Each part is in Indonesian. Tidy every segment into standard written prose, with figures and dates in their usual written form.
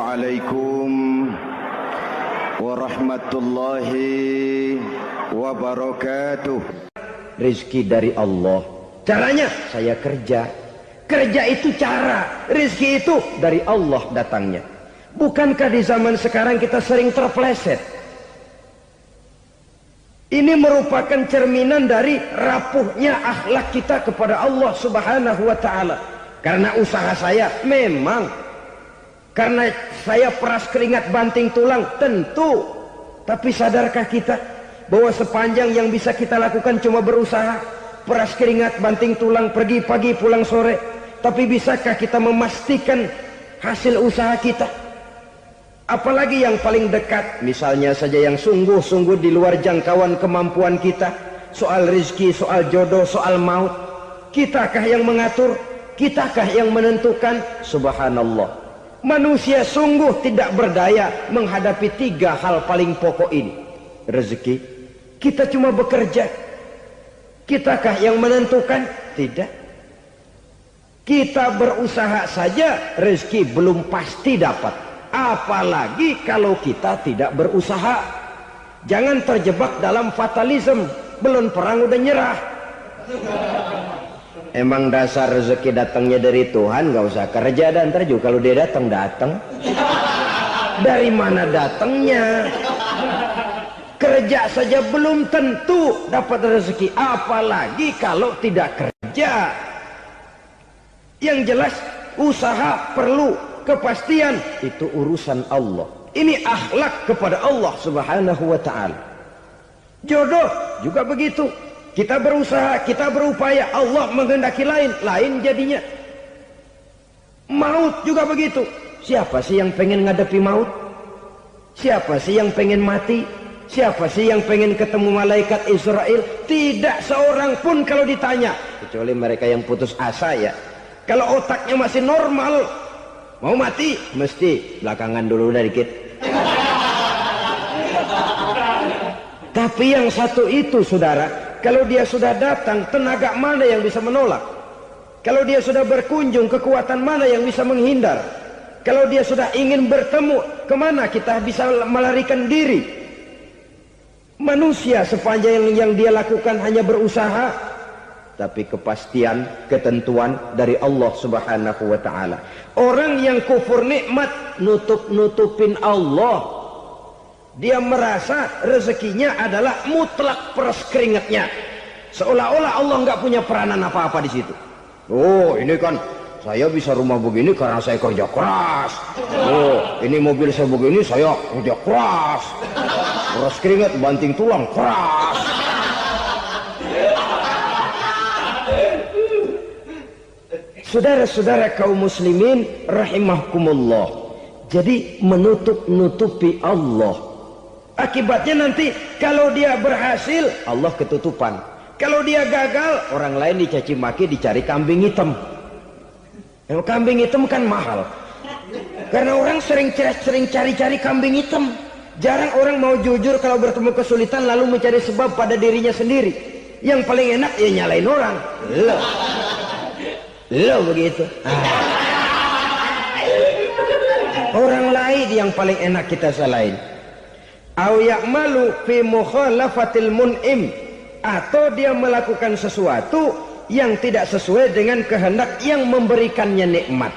Assalamualaikum warahmatullahi wabarakatuh. Rizki dari Allah. Caranya saya kerja. Kerja itu cara. Rizki itu dari Allah datangnya. Bukankah di zaman sekarang kita sering terpleset? Ini merupakan cerminan dari rapuhnya akhlak kita kepada Allah Subhanahu wa ta'ala. Karena usaha saya memang, karena saya peras keringat banting tulang, tentu. Tapi sadarkah kita bahwa sepanjang yang bisa kita lakukan cuma berusaha, peras keringat banting tulang, pergi pagi pulang sore. Tapi bisakah kita memastikan hasil usaha kita? Apalagi yang paling dekat, misalnya saja yang sungguh-sungguh di luar jangkauan kemampuan kita, soal rizki, soal jodoh, soal maut. Kitakah yang mengatur? Kitakah yang menentukan? Subhanallah. Manusia sungguh tidak berdaya menghadapi 3 hal paling pokok ini. Rezeki, kita cuma bekerja. Kitakah yang menentukan? Tidak. Kita berusaha saja, rezeki belum pasti dapat. Apalagi kalau kita tidak berusaha. Jangan terjebak dalam fatalisme. Belum perang udah nyerah. Emang dasar rezeki datangnya dari Tuhan, gak usah kerja dan ntar juga kalau dia datang. Dari mana datangnya? Kerja saja belum tentu dapat rezeki, apalagi kalau tidak kerja. Yang jelas usaha perlu kepastian, itu urusan Allah. Ini akhlak kepada Allah Subhanahu wa ta'ala. Jodoh juga begitu. Kita berusaha, kita berupaya, Allah menghendaki lain jadinya. Maut juga begitu. Siapa sih yang pengen ngadepi maut? Siapa sih yang pengen mati? Siapa sih yang pengen ketemu malaikat Israel? Tidak seorang pun kalau ditanya, kecuali mereka yang putus asa ya. Kalau otaknya masih normal, mau mati mesti belakangan dulu dikit. Tapi yang satu itu saudara, kalau dia sudah datang, tenaga mana yang bisa menolak? Kalau dia sudah berkunjung, kekuatan mana yang bisa menghindar? Kalau dia sudah ingin bertemu, kemana kita bisa melarikan diri? Manusia sepanjang yang dia lakukan hanya berusaha, tapi kepastian, ketentuan dari Allah Subhanahu wa ta'ala. Orang yang kufur nikmat, nutupin Allah. Dia merasa rezekinya adalah mutlak peras keringatnya, seolah-olah Allah nggak punya peranan apa-apa di situ. Oh, ini kan saya bisa rumah begini karena saya kerja keras. Oh, ini mobil saya begini saya kerja keras. Peras keringat banting tulang keras. Saudara-saudara kaum muslimin rahimahkumullah. Jadi menutup-nutupi Allah. Akibatnya nanti kalau dia berhasil, Allah ketutupan. Kalau dia gagal, orang lain dicaci maki, dicari kambing hitam. Yang kambing hitam kan mahal. Karena orang sering cari-cari kambing hitam. Jarang orang mau jujur kalau bertemu kesulitan lalu mencari sebab pada dirinya sendiri. Yang paling enak ya nyalain orang. Lo begitu. Orang lain yang paling enak kita salahin. Au ya'malu fi mukhalafatil mun'im, atau dia melakukan sesuatu yang tidak sesuai dengan kehendak yang memberikannya nikmat.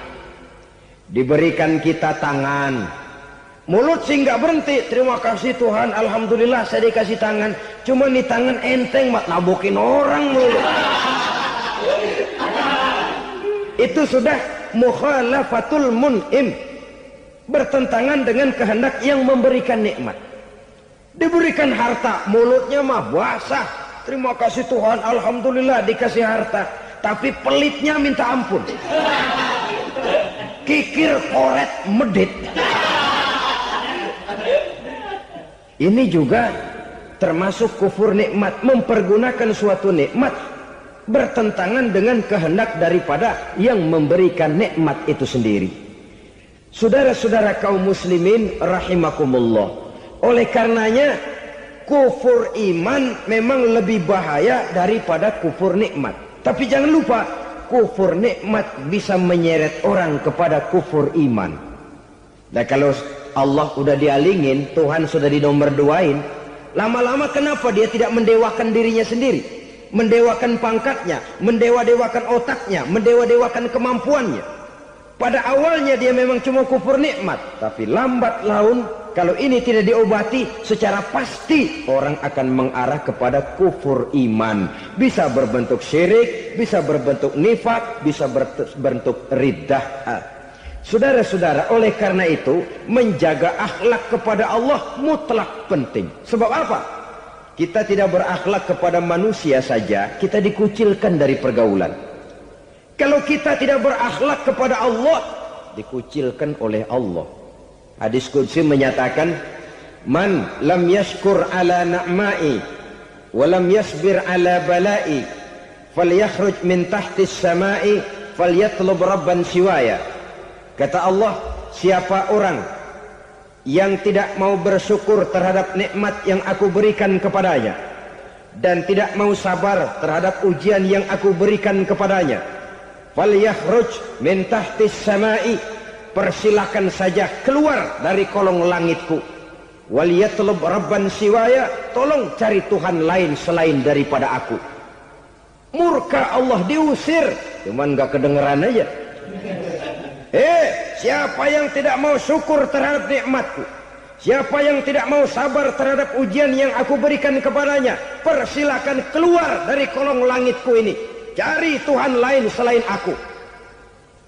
Diberikan kita tangan, mulut sih nggak berhenti, terima kasih Tuhan, alhamdulillah saya dikasih tangan. Cuma nih tangan enteng mat nabokin orang mulu. Itu sudah mukhalafatul mun'im, bertentangan dengan kehendak yang memberikan nikmat. Diberikan harta, mulutnya mah basah, terima kasih Tuhan, alhamdulillah dikasih harta, tapi pelitnya minta ampun, kikir koret medit. Ini juga termasuk kufur nikmat, mempergunakan suatu nikmat bertentangan dengan kehendak daripada yang memberikan nikmat itu sendiri. Saudara-saudara kaum muslimin rahimakumullah, oleh karenanya kufur iman memang lebih bahaya daripada kufur nikmat. Tapi jangan lupa, kufur nikmat bisa menyeret orang kepada kufur iman. Nah kalau Allah udah dialingin, Tuhan sudah dinomor duain, lama-lama kenapa dia tidak mendewakan dirinya sendiri, mendewakan pangkatnya, mendewa-dewakan otaknya, mendewa-dewakan kemampuannya? Pada awalnya dia memang cuma kufur nikmat, tapi lambat laun kalau ini tidak diobati, secara pasti orang akan mengarah kepada kufur iman. Bisa berbentuk syirik, bisa berbentuk nifak, bisa berbentuk riddah. Saudara-saudara, oleh karena itu menjaga akhlak kepada Allah mutlak penting. Sebab apa? Kita tidak berakhlak kepada manusia saja, kita dikucilkan dari pergaulan. Kalau kita tidak berakhlak kepada Allah, dikucilkan oleh Allah. Hadis qudsi menyatakan, man lam yashkur ala na'ma'i wa lam yasbir ala bala'i falyakhruj min tahtis sama'i falyatlub rabban siwaya. Kata Allah, siapa orang yang tidak mau bersyukur terhadap nikmat yang aku berikan kepadanya dan tidak mau sabar terhadap ujian yang aku berikan kepadanya, falyakhruj min tahtis sama'i, persilakan saja keluar dari kolong langitku, waliyatlub rabban siwaya, tolong cari Tuhan lain selain daripada aku. Murka Allah, diusir, cuman gak kedengeran aja. Siapa yang tidak mau syukur terhadap nikmatku, siapa yang tidak mau sabar terhadap ujian yang aku berikan kepadanya, persilakan keluar dari kolong langitku ini, cari Tuhan lain selain aku.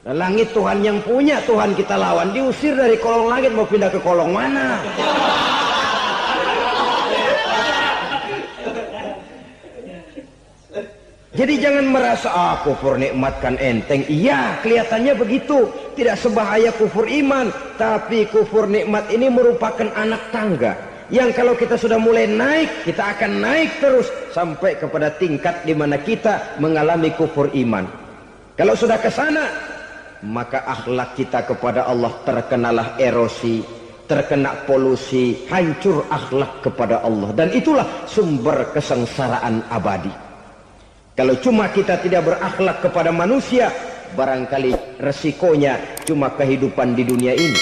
Langit Tuhan yang punya, Tuhan kita lawan, diusir dari kolong langit, mau pindah ke kolong mana? Jadi jangan merasa kufur nikmat kan enteng. Iya, kelihatannya begitu, tidak sebahaya kufur iman. Tapi kufur nikmat ini merupakan anak tangga yang kalau kita sudah mulai naik, kita akan naik terus sampai kepada tingkat di mana kita mengalami kufur iman. Kalau sudah ke sana, maka akhlak kita kepada Allah terkenalah erosi, terkena polusi, hancur akhlak kepada Allah, dan itulah sumber kesengsaraan abadi. Kalau cuma kita tidak berakhlak kepada manusia, barangkali resikonya cuma kehidupan di dunia ini.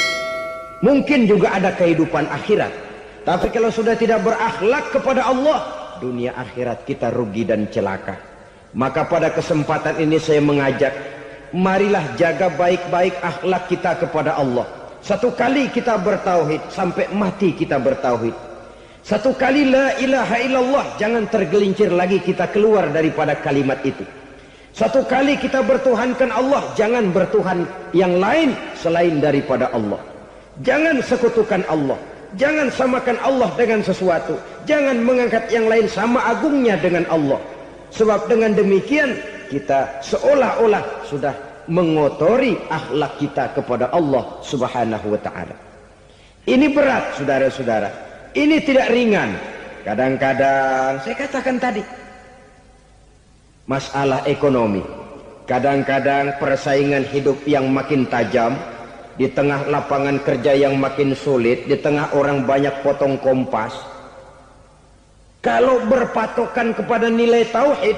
Mungkin juga ada kehidupan akhirat, tapi kalau sudah tidak berakhlak kepada Allah, dunia akhirat kita rugi dan celaka. Maka pada kesempatan ini saya mengajak, marilah jaga baik-baik akhlak kita kepada Allah. Satu kali kita bertauhid, sampai mati kita bertauhid. Satu kali la ilaha illallah, jangan tergelincir lagi kita keluar daripada kalimat itu. Satu kali kita bertuhankan Allah, jangan bertuhan yang lain selain daripada Allah. Jangan sekutukan Allah, jangan samakan Allah dengan sesuatu, jangan mengangkat yang lain sama agungnya dengan Allah. Sebab dengan demikian kita seolah-olah sudah mengotori akhlak kita kepada Allah Subhanahu wa ta'ala. Ini berat, saudara-saudara. Ini tidak ringan. Kadang-kadang saya katakan tadi, masalah ekonomi, kadang-kadang persaingan hidup yang makin tajam, di tengah lapangan kerja yang makin sulit, di tengah orang banyak potong kompas. Kalau berpatokan kepada nilai tauhid,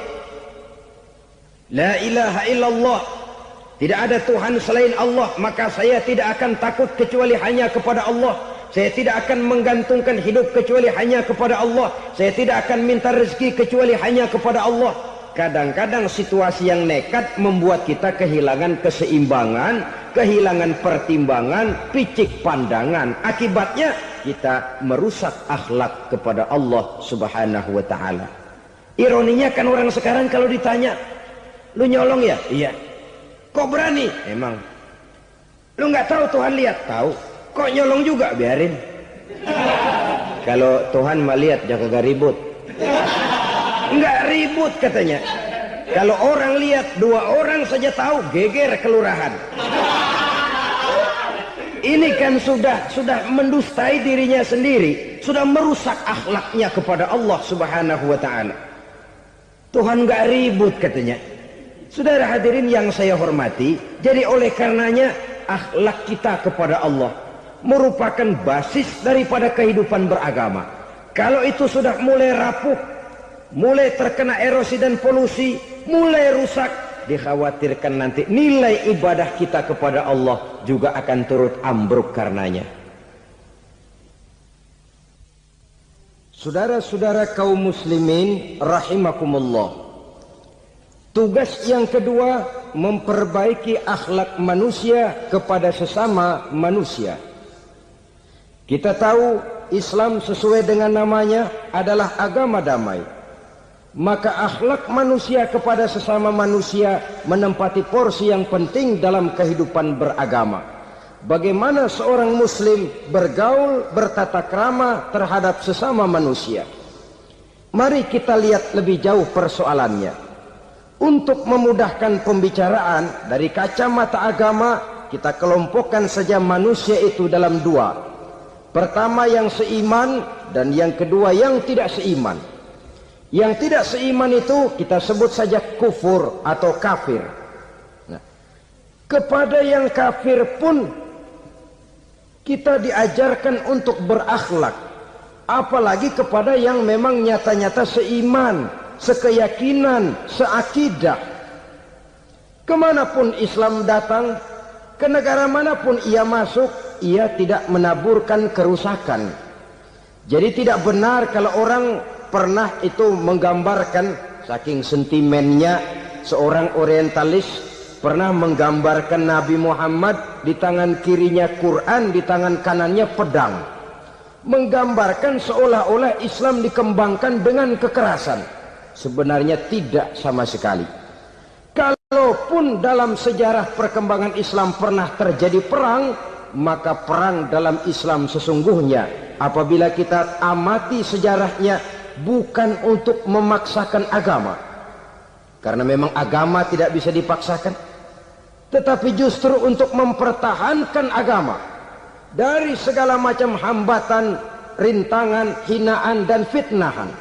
la ilaha illallah, tidak ada Tuhan selain Allah, maka saya tidak akan takut kecuali hanya kepada Allah. Saya tidak akan menggantungkan hidup kecuali hanya kepada Allah. Saya tidak akan minta rezeki kecuali hanya kepada Allah. Kadang-kadang situasi yang nekat membuat kita kehilangan keseimbangan, kehilangan pertimbangan, picik pandangan. Akibatnya kita merusak akhlak kepada Allah Subhanahu wa ta'ala. Ironinya kan orang sekarang kalau ditanya, lu nyolong ya? Iya. Kok berani? Emang. Lu nggak tahu Tuhan lihat? Tahu. Kok nyolong juga? Biarin. Kalau Tuhan mah lihat, jangan kagak ribut. Enggak ribut katanya. Kalau orang lihat, 2 orang saja tahu, geger kelurahan. Ini kan sudah mendustai dirinya sendiri, sudah merusak akhlaknya kepada Allah Subhanahu wa ta'ala. Tuhan enggak ribut katanya. Saudara hadirin yang saya hormati, jadi oleh karenanya akhlak kita kepada Allah merupakan basis daripada kehidupan beragama. Kalau itu sudah mulai rapuh, mulai terkena erosi dan polusi, mulai rusak, dikhawatirkan nanti nilai ibadah kita kepada Allah juga akan turut ambruk karenanya. Saudara-saudara kaum muslimin rahimakumullah, tugas yang kedua memperbaiki akhlak manusia kepada sesama manusia. Kita tahu Islam sesuai dengan namanya adalah agama damai. Maka akhlak manusia kepada sesama manusia menempati porsi yang penting dalam kehidupan beragama. Bagaimana seorang muslim bergaul, bertata krama terhadap sesama manusia. Mari kita lihat lebih jauh persoalannya. Untuk memudahkan pembicaraan dari kacamata agama, kita kelompokkan saja manusia itu dalam dua. Pertama yang seiman dan yang kedua yang tidak seiman. Yang tidak seiman itu kita sebut saja kufur atau kafir. Nah, kepada yang kafir pun kita diajarkan untuk berakhlak, apalagi kepada yang memang nyata-nyata seiman, sekeyakinan, seakidah. Kemanapun Islam datang, ke negara manapun ia masuk, ia tidak menaburkan kerusakan. Jadi tidak benar kalau orang pernah itu menggambarkan, saking sentimennya seorang orientalis pernah menggambarkan Nabi Muhammad di tangan kirinya Quran, di tangan kanannya pedang, menggambarkan seolah-olah Islam dikembangkan dengan kekerasan. Sebenarnya tidak sama sekali. Kalaupun dalam sejarah perkembangan Islam pernah terjadi perang, maka perang dalam Islam sesungguhnya apabila kita amati sejarahnya bukan untuk memaksakan agama, karena memang agama tidak bisa dipaksakan, tetapi justru untuk mempertahankan agama dari segala macam hambatan, rintangan, hinaan dan fitnahan.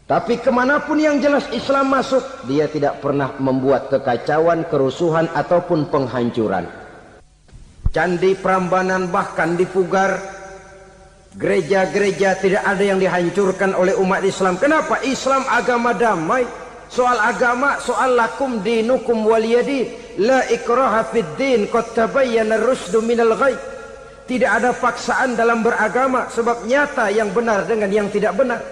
Tapi kemanapun yang jelas Islam masuk, dia tidak pernah membuat kekacauan, kerusuhan ataupun penghancuran. Candi Prambanan bahkan dipugar, gereja-gereja tidak ada yang dihancurkan oleh umat Islam. Kenapa? Islam agama damai. Soal agama, soal lakum dinukum waliyadin, la ikraha fid din, qad tabayyana ar-rusydu minal ghayy. Tidak ada paksaan dalam beragama, sebab nyata yang benar dengan yang tidak benar.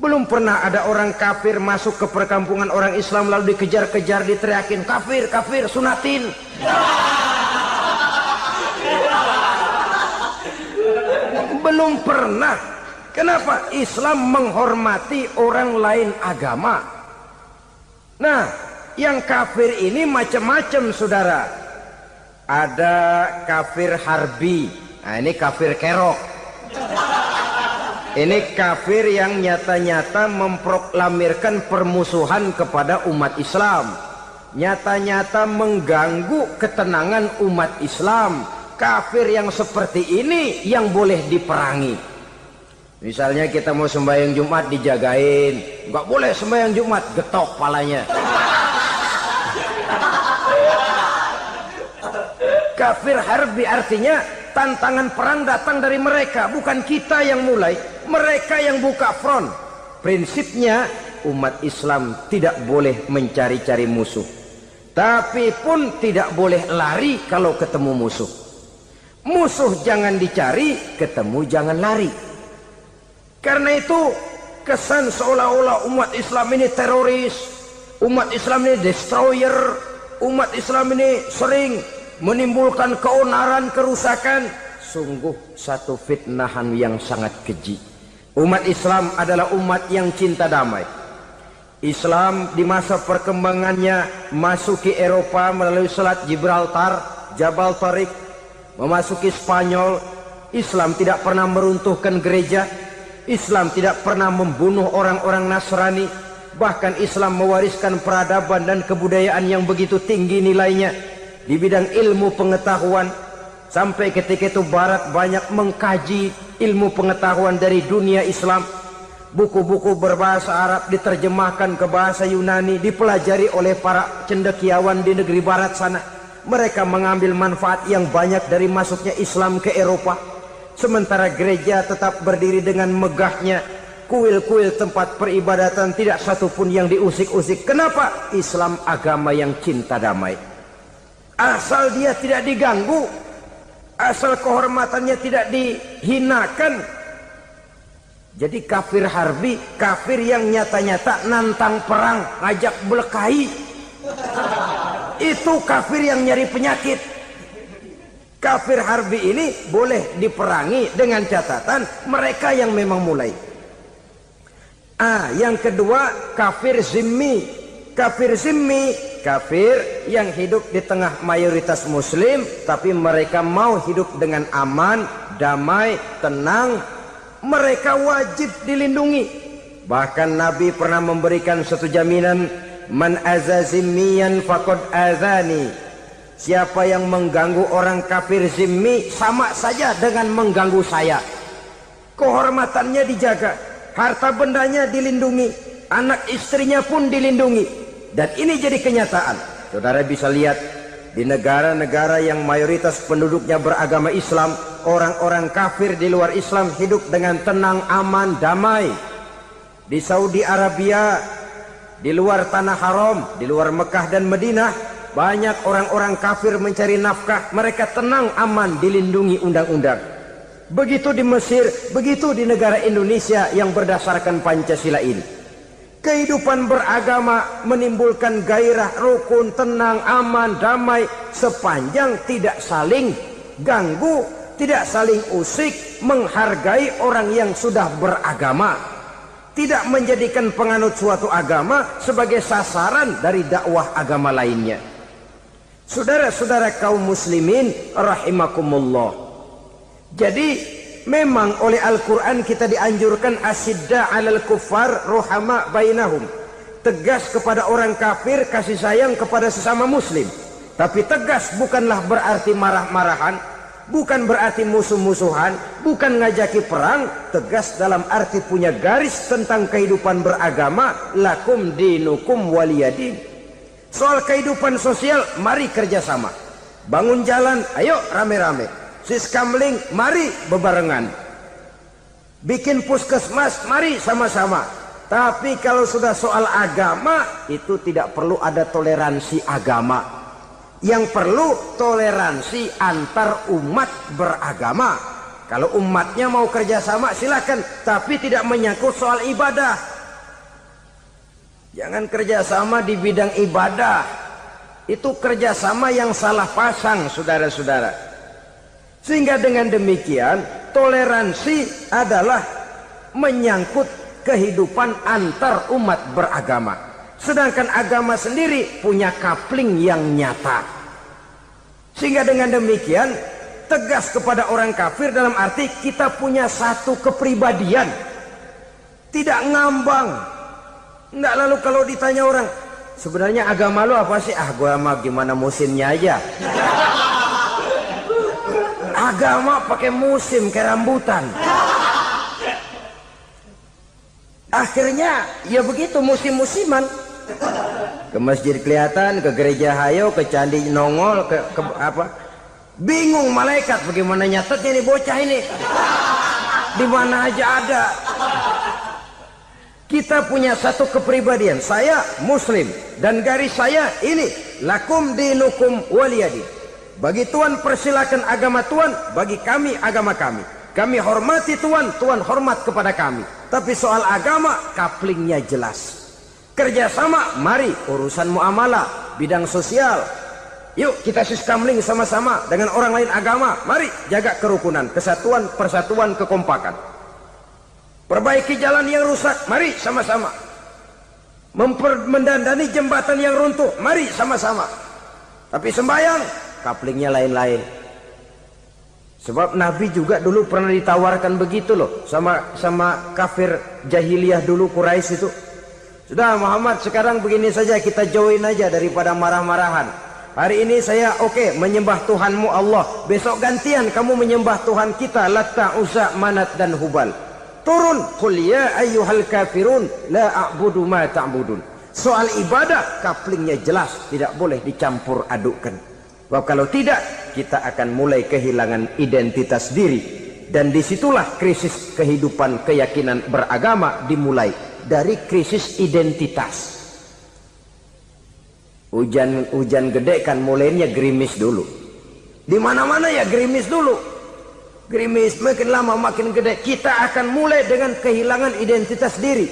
Belum pernah ada orang kafir masuk ke perkampungan orang Islam lalu dikejar-kejar, diteriakin kafir, kafir, sunatin. Belum pernah. Kenapa? Islam menghormati orang lain agama. Nah, yang kafir ini macam-macam, saudara. Ada kafir harbi. Nah, ini kafir kerok. Ini kafir yang nyata-nyata memproklamirkan permusuhan kepada umat Islam. Nyata-nyata mengganggu ketenangan umat Islam. Kafir yang seperti ini yang boleh diperangi. Misalnya kita mau sembahyang Jumat dijagain, nggak boleh sembahyang Jumat, getok palanya. Kafir harbi artinya tantangan perang datang dari mereka, bukan kita yang mulai, mereka yang buka front. Prinsipnya umat Islam tidak boleh mencari-cari musuh, tapi pun tidak boleh lari kalau ketemu musuh. Musuh jangan dicari, ketemu jangan lari. Karena itu kesan seolah-olah umat Islam ini teroris, umat Islam ini destroyer, umat Islam ini sering menimbulkan keonaran, kerusakan. Sungguh satu fitnahan yang sangat keji. Umat Islam adalah umat yang cinta damai. Islam di masa perkembangannya masuki Eropa melalui Selat Gibraltar, Jabal Tariq, memasuki Spanyol. Islam tidak pernah meruntuhkan gereja. Islam tidak pernah membunuh orang-orang Nasrani. Bahkan Islam mewariskan peradaban dan kebudayaan yang begitu tinggi nilainya di bidang ilmu pengetahuan. Sampai ketika itu Barat banyak mengkaji ilmu pengetahuan dari dunia Islam. Buku-buku berbahasa Arab diterjemahkan ke bahasa Yunani, dipelajari oleh para cendekiawan di negeri Barat sana. Mereka mengambil manfaat yang banyak dari masuknya Islam ke Eropa. Sementara gereja tetap berdiri dengan megahnya, kuil-kuil tempat peribadatan tidak satupun yang diusik-usik. Kenapa? Islam agama yang cinta damai. Asal dia tidak diganggu, asal kehormatannya tidak dihinakan. Jadi kafir harbi, kafir yang nyata-nyata nantang perang, ngajak berkelahi, itu kafir yang nyari penyakit. Kafir harbi ini boleh diperangi dengan catatan mereka yang memang mulai. Yang kedua, kafir zimmi. Kafir zimmi, kafir yang hidup di tengah mayoritas muslim, tapi mereka mau hidup dengan aman, damai, tenang. Mereka wajib dilindungi. Bahkan Nabi pernah memberikan satu jaminan, man aza zimmiyan faqad azani. Siapa yang mengganggu orang kafir zimmi sama saja dengan mengganggu saya. Kehormatannya dijaga, harta bendanya dilindungi, anak istrinya pun dilindungi. Dan ini jadi kenyataan. Saudara bisa lihat di negara-negara yang mayoritas penduduknya beragama Islam, orang-orang kafir di luar Islam hidup dengan tenang, aman, damai. Di Saudi Arabia, di luar tanah haram, di luar Mekah dan Madinah, banyak orang-orang kafir mencari nafkah. Mereka tenang, aman, dilindungi undang-undang. Begitu di Mesir, begitu di negara Indonesia yang berdasarkan Pancasila ini. Kehidupan beragama menimbulkan gairah, rukun, tenang, aman, damai, sepanjang tidak saling ganggu, tidak saling usik, menghargai orang yang sudah beragama, tidak menjadikan penganut suatu agama sebagai sasaran dari dakwah agama lainnya. Saudara-saudara kaum muslimin rahimakumullah. Jadi memang oleh Al-Quran kita dianjurkan asyidda 'alal kuffar ruhama bainahum. Tegas kepada orang kafir, kasih sayang kepada sesama muslim. Tapi tegas bukanlah berarti marah-marahan, bukan berarti musuh-musuhan, bukan ngajaki perang. Tegas dalam arti punya garis tentang kehidupan beragama, lakum dinukum waliyadin. Soal kehidupan sosial, mari kerjasama. Bangun jalan, ayo rame-rame. Siskamling, mari bebarengan. Bikin puskesmas, mari sama-sama. Tapi kalau sudah soal agama, itu tidak perlu ada toleransi agama. Yang perlu toleransi antar umat beragama. Kalau umatnya mau kerjasama silakan, tapi tidak menyangkut soal ibadah. Jangan kerjasama di bidang ibadah. Itu kerjasama yang salah pasang, saudara-saudara. Sehingga dengan demikian, toleransi adalah menyangkut kehidupan antar umat beragama. Sedangkan agama sendiri punya kapling yang nyata. Sehingga dengan demikian, tegas kepada orang kafir dalam arti kita punya satu kepribadian. Tidak ngambang. Enggak, lalu kalau ditanya orang, sebenarnya agama lu apa sih? Gua mah gimana musimnya aja. Agama pakai musim kayak rambutan. Akhirnya ya begitu, musim-musiman. Ke masjid kelihatan, ke gereja hayo, ke candi nongol, ke apa? Bingung malaikat bagaimana nyatetnya nih bocah ini. Di mana aja ada. Kita punya satu kepribadian. Saya muslim dan garis saya ini, lakum dinukum waliyadin. Bagi Tuhan persilakan agama Tuhan, bagi kami agama kami. Kami hormati Tuhan, Tuhan hormat kepada kami. Tapi soal agama, kaplingnya jelas. Kerjasama, mari urusan muamalah, bidang sosial. Yuk kita siskamling sama-sama dengan orang lain agama. Mari jaga kerukunan, kesatuan, persatuan, kekompakan. Perbaiki jalan yang rusak, mari sama-sama. Mendandani jembatan yang runtuh, mari sama-sama. Tapi sembahyang, kaplingnya lain-lain. Sebab Nabi juga dulu pernah ditawarkan begitu loh, sama kafir jahiliyah dulu, Quraisy itu. Sudah Muhammad, sekarang begini saja, kita join aja daripada marah-marahan. Hari ini saya oke, menyembah Tuhanmu Allah. Besok gantian kamu menyembah Tuhan kita, Latta, Uzza, Manat dan Hubal. Turun, qul ya ayyuhal kafirun la a'budu ma ta'budun. Soal ibadah kaplingnya jelas, tidak boleh dicampur adukkan. Sebab kalau tidak, kita akan mulai kehilangan identitas diri. Dan disitulah krisis kehidupan keyakinan beragama dimulai dari krisis identitas. Hujan gede kan mulainya gerimis dulu. Di mana-mana ya gerimis dulu. Gerimis makin lama makin gede. Kita akan mulai dengan kehilangan identitas diri.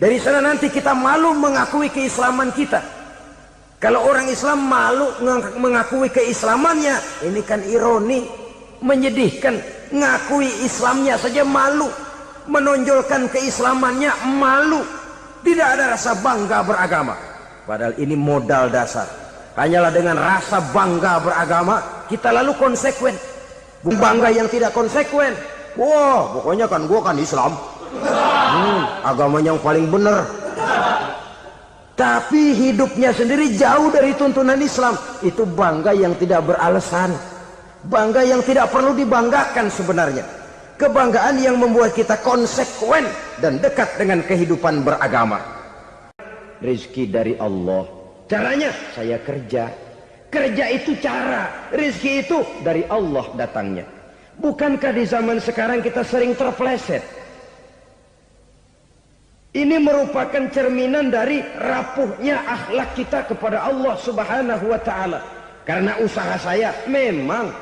Dari sana nanti kita malu mengakui keislaman kita. Kalau orang Islam malu mengakui keislamannya, ini kan ironi, menyedihkan. Ngakui Islamnya saja malu, menonjolkan keislamannya malu, tidak ada rasa bangga beragama. Padahal ini modal dasar. Hanyalah dengan rasa bangga beragama kita lalu konsekuen. Bangga yang tidak konsekuen, wah pokoknya kan gua kan Islam, agama yang paling benar. Tapi hidupnya sendiri jauh dari tuntunan Islam. Itu bangga yang tidak beralasan, bangga yang tidak perlu dibanggakan sebenarnya. Kebanggaan yang membuat kita konsekuen dan dekat dengan kehidupan beragama. Rizki dari Allah. Caranya saya kerja. Kerja itu cara. Rizki itu dari Allah datangnya. Bukankah di zaman sekarang kita sering terpleset? Ini merupakan cerminan dari rapuhnya akhlak kita kepada Allah Subhanahu wa ta'ala. Karena usaha saya memang,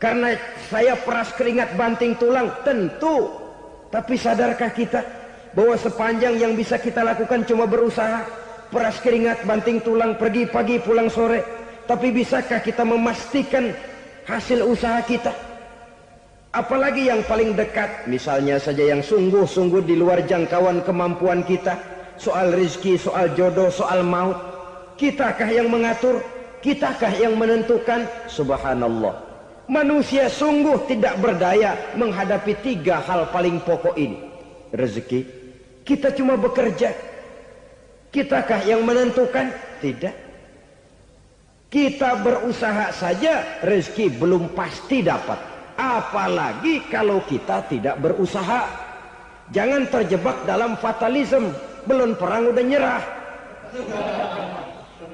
karena saya peras keringat banting tulang, tentu. Tapi sadarkah kita bahwa sepanjang yang bisa kita lakukan cuma berusaha, peras keringat banting tulang, pergi pagi pulang sore. Tapi bisakah kita memastikan hasil usaha kita? Apalagi yang paling dekat, misalnya saja yang sungguh-sungguh di luar jangkauan kemampuan kita. Soal rizki, soal jodoh, soal maut. Kitakah yang mengatur? Kitakah yang menentukan? Subhanallah. Manusia sungguh tidak berdaya menghadapi 3 hal paling pokok ini. Rezeki, kita cuma bekerja. Kitakah yang menentukan? Tidak. Kita berusaha saja, rezeki belum pasti dapat. Apalagi kalau kita tidak berusaha. Jangan terjebak dalam fatalisme. Belum perang udah nyerah.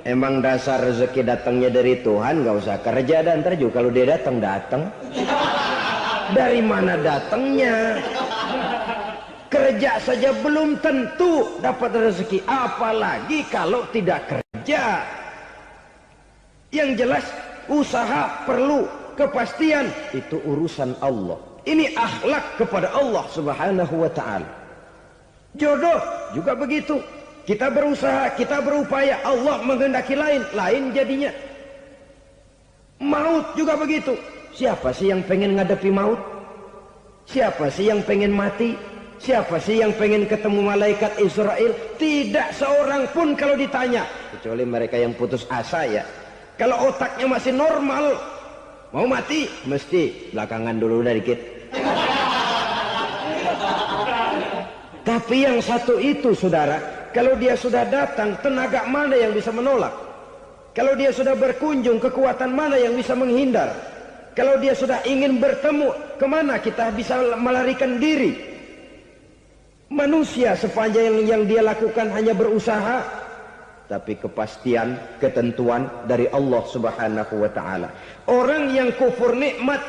Emang dasar rezeki datangnya dari Tuhan, gak usah kerja dan ntar juga kalau dia datang. Dari mana datangnya? Kerja saja belum tentu dapat rezeki, apalagi kalau tidak kerja. Yang jelas usaha perlu kepastian, itu urusan Allah. Ini akhlak kepada Allah Subhanahu wa ta'ala. Jodoh juga begitu. Kita berusaha, kita berupaya, Allah menghendaki lain jadinya. Maut juga begitu. Siapa sih yang pengen ngadepi maut? Siapa sih yang pengen mati? Siapa sih yang pengen ketemu malaikat Israel? Tidak seorang pun kalau ditanya, kecuali mereka yang putus asa ya. Kalau otaknya masih normal, mau mati mesti belakangan dulu udah dikit. Tapi yang satu itu saudara, kalau dia sudah datang, tenaga mana yang bisa menolak? Kalau dia sudah berkunjung, kekuatan mana yang bisa menghindar? Kalau dia sudah ingin bertemu, kemana kita bisa melarikan diri? Manusia sepanjang yang dia lakukan hanya berusaha, tapi kepastian, ketentuan dari Allah Subhanahu wa ta'ala. Orang yang kufur nikmat,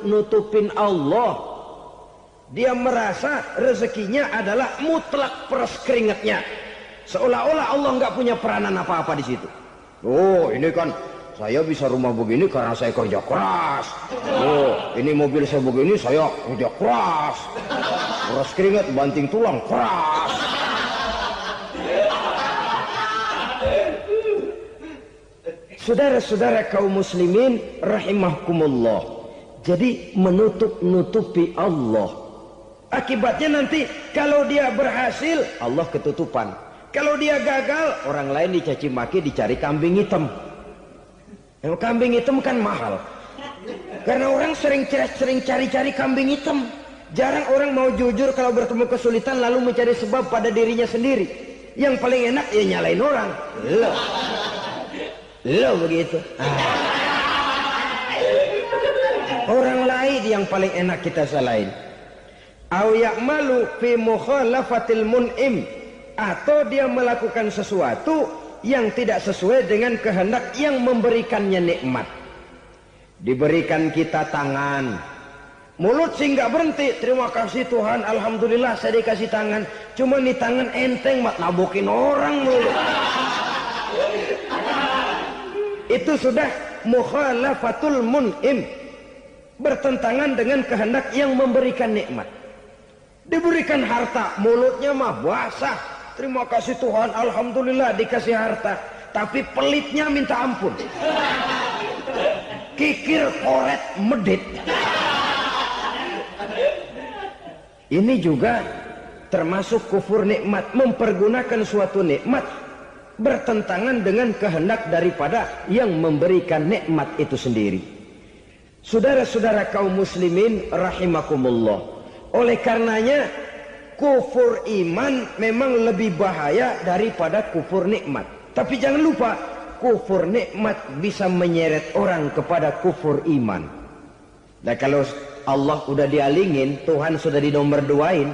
nutupin Allah. Dia merasa rezekinya adalah mutlak peras keringatnya. Seolah-olah Allah nggak punya peranan apa-apa di situ. Oh, ini kan saya bisa rumah begini karena saya kerja keras. Oh, ini mobil saya begini saya kerja keras. Peras keringat, banting tulang, keras. Saudara-saudara kaum muslimin rahimahkumullah. Jadi menutup-nutupi Allah. Akibatnya nanti kalau dia berhasil, Allah ketutupan. Kalau dia gagal, orang lain dicaci maki, dicari kambing hitam. Yang kambing hitam kan mahal. Karena orang sering cari-cari kambing hitam. Jarang orang mau jujur kalau bertemu kesulitan lalu mencari sebab pada dirinya sendiri. Yang paling enak ya nyalain orang. Lo begitu. Orang lain yang paling enak kita salahin. Au ya'malu fi mukhalafatil mun'im, atau dia melakukan sesuatu yang tidak sesuai dengan kehendak yang memberikannya nikmat. Diberikan kita tangan, Mulut sih nggak berhenti, terima kasih Tuhan, alhamdulillah saya dikasih tangan. Cuma nih tangan enteng mat nabokin orang mulu. Itu sudah mukhalafatul mun'im, bertentangan dengan kehendak yang memberikan nikmat. Diberikan harta, mulutnya mah basah, terima kasih Tuhan, alhamdulillah dikasih harta, tapi pelitnya minta ampun. Kikir koret medit. Ini juga termasuk kufur nikmat, mempergunakan suatu nikmat bertentangan dengan kehendak daripada yang memberikan nikmat itu sendiri. Saudara-saudara kaum muslimin rahimakumullah, oleh karenanya kufur iman memang lebih bahaya daripada kufur nikmat. Tapi jangan lupa, kufur nikmat bisa menyeret orang kepada kufur iman. Nah kalau Allah udah dialingin, Tuhan sudah dinomor duain,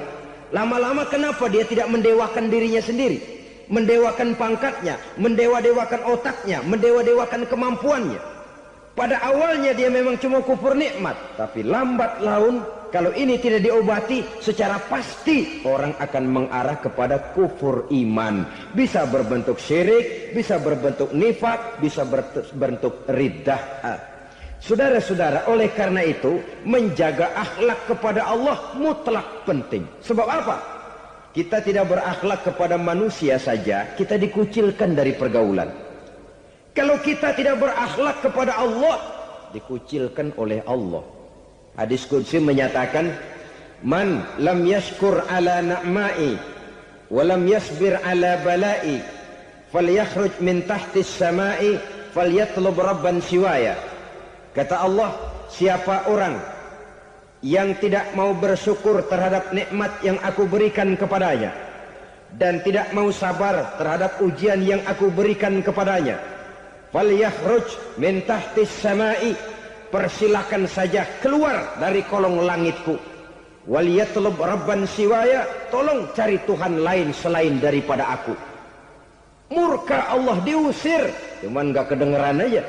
lama-lama kenapa dia tidak mendewakan dirinya sendiri, mendewakan pangkatnya, mendewa-dewakan otaknya, mendewa-dewakan kemampuannya? Pada awalnya dia memang cuma kufur nikmat, tapi lambat laun kalau ini tidak diobati, secara pasti orang akan mengarah kepada kufur iman. Bisa berbentuk syirik, bisa berbentuk nifak, bisa berbentuk riddah. Saudara-saudara, oleh karena itu menjaga akhlak kepada Allah mutlak penting. Sebab apa? Kita tidak berakhlak kepada manusia saja, kita dikucilkan dari pergaulan. Kalau kita tidak berakhlak kepada Allah, dikucilkan oleh Allah. Hadis qudsi menyatakan, man lam yashkur ala na'ma'i wa lam yasbir ala bala'i falyakhruj min tahtis sama'i falyatlub rabban siwaya. Kata Allah, siapa orang yang tidak mau bersyukur terhadap nikmat yang aku berikan kepadanya dan tidak mau sabar terhadap ujian yang aku berikan kepadanya, falyakhruj min tahtis sama'i, persilakan saja keluar dari kolong langitku, waliyatlub rabban siwaya, tolong cari Tuhan lain selain daripada aku. Murka Allah, diusir, cuman gak kedengeran aja.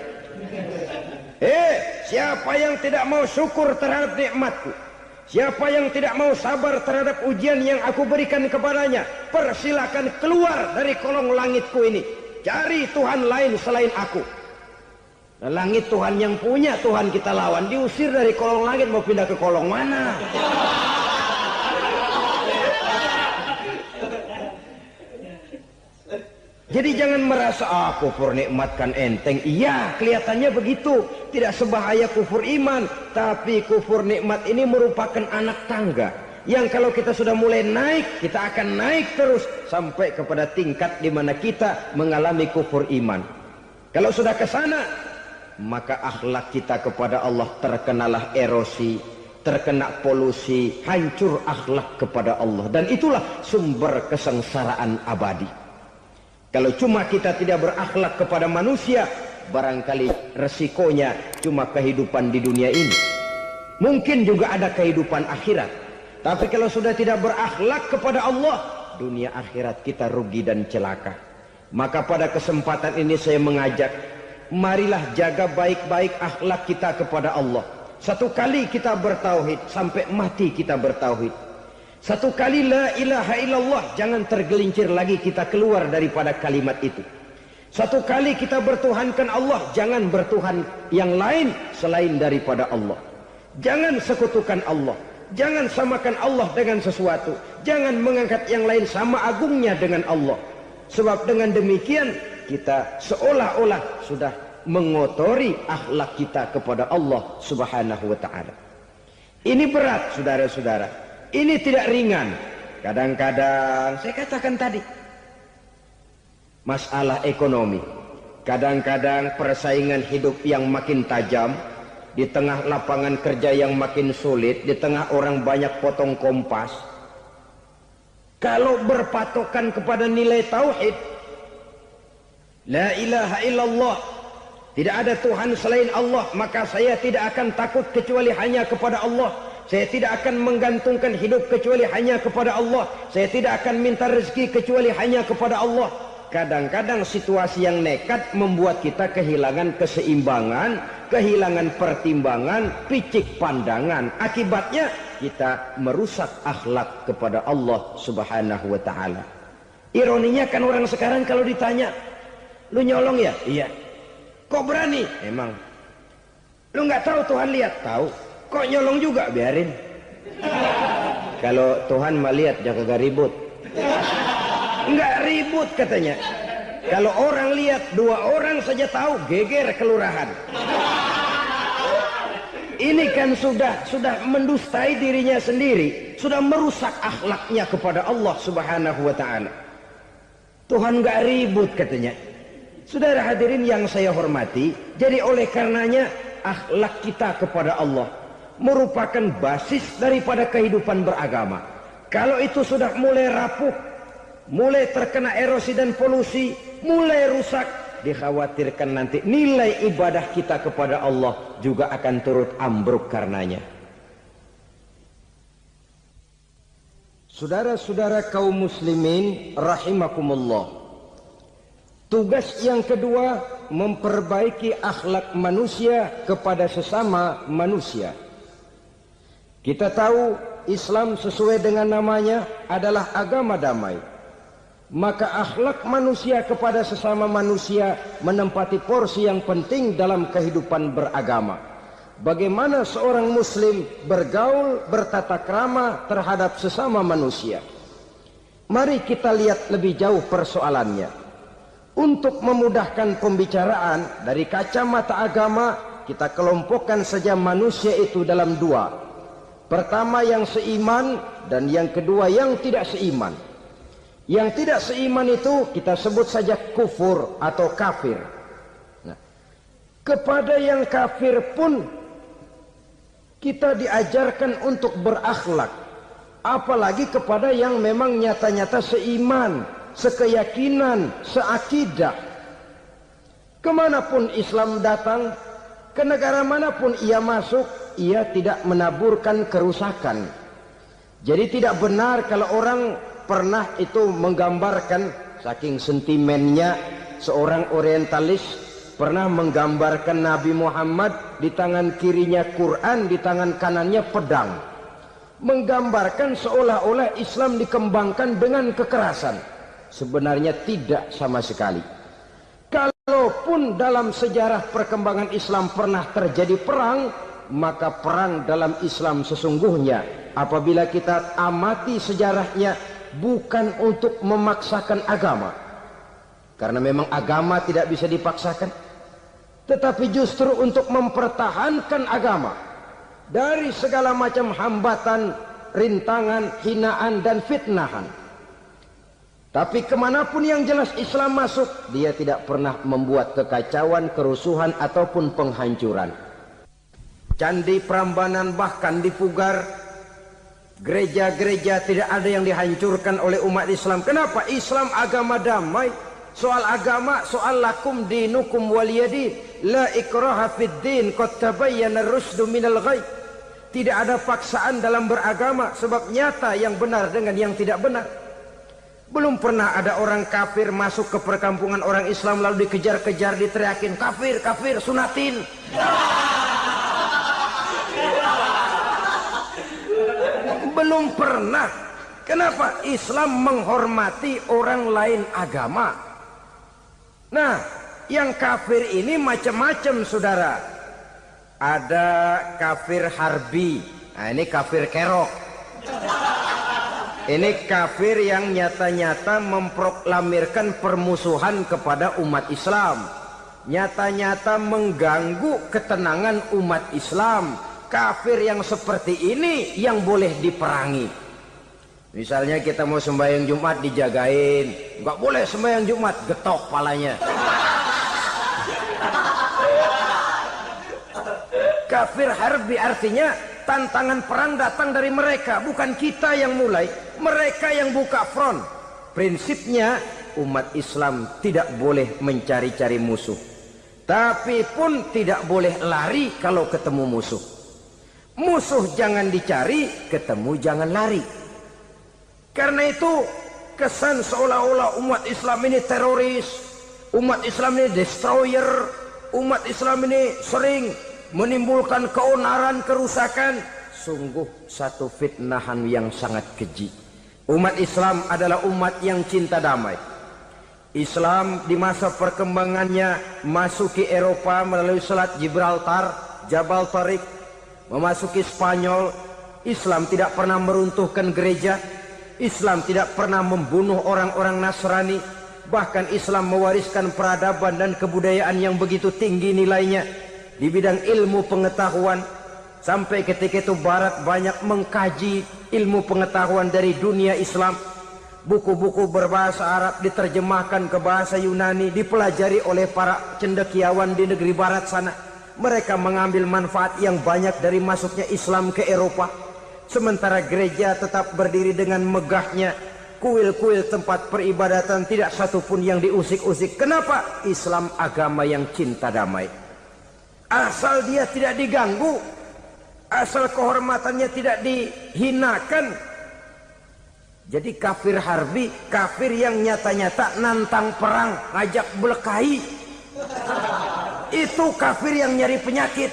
Siapa yang tidak mau syukur terhadap nikmatku, siapa yang tidak mau sabar terhadap ujian yang aku berikan kepadanya, persilakan keluar dari kolong langitku ini, cari Tuhan lain selain aku. Nah, langit Tuhan yang punya, Tuhan kita lawan, diusir dari kolong langit, mau pindah ke kolong mana? Jadi jangan merasa kufur nikmat kan enteng. Iya, kelihatannya begitu, tidak sebahaya kufur iman. Tapi kufur nikmat ini merupakan anak tangga yang kalau kita sudah mulai naik, kita akan naik terus sampai kepada tingkat di mana kita mengalami kufur iman. Kalau sudah ke sana, maka akhlak kita kepada Allah terkenalah erosi, terkena polusi, hancur akhlak kepada Allah, dan itulah sumber kesengsaraan abadi. Kalau cuma kita tidak berakhlak kepada manusia, barangkali resikonya cuma kehidupan di dunia ini. Mungkin juga ada kehidupan akhirat. Tapi kalau sudah tidak berakhlak kepada Allah, dunia akhirat kita rugi dan celaka. Maka pada kesempatan ini saya mengajak, marilah jaga baik-baik akhlak kita kepada Allah. Satu kali kita bertauhid, sampai mati kita bertauhid. Satu kali la ilaha illallah, jangan tergelincir lagi kita keluar daripada kalimat itu. Satu kali kita bertuhankan Allah, jangan bertuhan yang lain selain daripada Allah. Jangan sekutukan Allah, jangan samakan Allah dengan sesuatu, jangan mengangkat yang lain sama agungnya dengan Allah. Sebab dengan demikian kita seolah-olah sudah mengotori akhlak kita kepada Allah Subhanahu wa ta'ala. Ini berat, saudara-saudara. Ini tidak ringan. Kadang-kadang saya katakan tadi, masalah ekonomi, kadang-kadang persaingan hidup yang makin tajam, di tengah lapangan kerja yang makin sulit, di tengah orang banyak potong kompas. Kalau berpatokan kepada nilai tauhid, la ilaha illallah, tidak ada Tuhan selain Allah, maka saya tidak akan takut kecuali hanya kepada Allah. Saya tidak akan menggantungkan hidup kecuali hanya kepada Allah. Saya tidak akan minta rezeki kecuali hanya kepada Allah. Kadang-kadang situasi yang nekat membuat kita kehilangan keseimbangan, kehilangan pertimbangan, picik pandangan. Akibatnya kita merusak akhlak kepada Allah Subhanahu wa taala. Ironinya kan orang sekarang kalau ditanya, "Lu nyolong ya?" "Iya." "Kok berani?" "Emang." "Lu nggak tahu Tuhan lihat?" "Tahu." "Kok nyolong juga?" "Biarin." Kalau Tuhan mah lihat jaga ribut. Nggak ribut katanya. Kalau orang lihat, 2 orang saja tahu, geger kelurahan. Ini kan sudah mendustai dirinya sendiri, sudah merusak akhlaknya kepada Allah Subhanahu wa taala. Tuhan nggak ribut katanya. Saudara hadirin yang saya hormati, jadi oleh karenanya akhlak kita kepada Allah merupakan basis daripada kehidupan beragama. Kalau itu sudah mulai rapuh, mulai terkena erosi dan polusi, mulai rusak, dikhawatirkan nanti nilai ibadah kita kepada Allah juga akan turut ambruk karenanya. Saudara-saudara kaum muslimin rahimakumullah, tugas yang kedua memperbaiki akhlak manusia kepada sesama manusia. Kita tahu Islam sesuai dengan namanya adalah agama damai. Maka akhlak manusia kepada sesama manusia menempati porsi yang penting dalam kehidupan beragama. Bagaimana seorang muslim bergaul, bertata krama terhadap sesama manusia. Mari kita lihat lebih jauh persoalannya. Untuk memudahkan pembicaraan dari kacamata agama, kita kelompokkan saja manusia itu dalam 2. Pertama yang seiman dan yang kedua yang tidak seiman. Yang tidak seiman itu kita sebut saja kufur atau kafir. Nah, kepada yang kafir pun kita diajarkan untuk berakhlak. Apalagi kepada yang memang nyata-nyata seiman, sekeyakinan, seakidah. Kemanapun Islam datang, ke negara manapun ia masuk, ia tidak menaburkan kerusakan. Jadi tidak benar kalau orang pernah itu menggambarkan, saking sentimennya seorang orientalis pernah menggambarkan Nabi Muhammad di tangan kirinya Quran, di tangan kanannya pedang, menggambarkan seolah-olah Islam dikembangkan dengan kekerasan. Sebenarnya tidak sama sekali. Kalaupun dalam sejarah perkembangan Islam pernah terjadi perang, maka perang dalam Islam sesungguhnya apabila kita amati sejarahnya bukan untuk memaksakan agama, karena memang agama tidak bisa dipaksakan, tetapi justru untuk mempertahankan agama dari segala macam hambatan, rintangan, hinaan dan fitnahan. Tapi kemanapun yang jelas Islam masuk, dia tidak pernah membuat kekacauan, kerusuhan ataupun penghancuran. Candi Prambanan bahkan dipugar, gereja-gereja tidak ada yang dihancurkan oleh umat Islam. Kenapa? Islam agama damai. Soal agama, soal lakum dinukum waliyadin, la ikraha fid din, qad tabayyana ar-rusydu minal ghayy. Tidak ada paksaan dalam beragama, sebab nyata yang benar dengan yang tidak benar. Belum pernah ada orang kafir masuk ke perkampungan orang Islam lalu dikejar-kejar, diteriakin kafir, kafir, sunatin. Belum pernah. Kenapa? Islam menghormati orang lain agama. Nah, yang kafir ini macam-macam saudara. Ada kafir harbi. Nah, ini kafir kerok. Ini kafir yang nyata-nyata memproklamirkan permusuhan kepada umat Islam. Nyata-nyata mengganggu ketenangan umat Islam. Kafir yang seperti ini yang boleh diperangi. Misalnya kita mau sembahyang Jumat dijagain, nggak boleh sembahyang Jumat, getok palanya. Kafir harbi artinya tantangan perang datang dari mereka, bukan kita yang mulai, mereka yang buka front. Prinsipnya umat Islam tidak boleh mencari-cari musuh, tapi pun tidak boleh lari kalau ketemu musuh. Musuh jangan dicari, ketemu jangan lari. Karena itu kesan seolah-olah umat Islam ini teroris, umat Islam ini destroyer, umat Islam ini sering menimbulkan keonaran, kerusakan. Sungguh satu fitnahan yang sangat keji. Umat Islam adalah umat yang cinta damai. Islam di masa perkembangannya masuki Eropa melalui Selat Gibraltar, Jabal Tariq, memasuki Spanyol. Islam tidak pernah meruntuhkan gereja. Islam tidak pernah membunuh orang-orang Nasrani. Bahkan Islam mewariskan peradaban dan kebudayaan yang begitu tinggi nilainya di bidang ilmu pengetahuan. Sampai ketika itu Barat banyak mengkaji ilmu pengetahuan dari dunia Islam. Buku-buku berbahasa Arab diterjemahkan ke bahasa Yunani, dipelajari oleh para cendekiawan di negeri Barat sana. Mereka mengambil manfaat yang banyak dari masuknya Islam ke Eropa. Sementara gereja tetap berdiri dengan megahnya. Kuil-kuil tempat peribadatan tidak satupun yang diusik-usik. Kenapa? Islam agama yang cinta damai. Asal dia tidak diganggu, asal kehormatannya tidak dihinakan. Jadi kafir harbi, kafir yang nyata-nyata nantang perang, ngajak berkelahi, itu kafir yang nyari penyakit.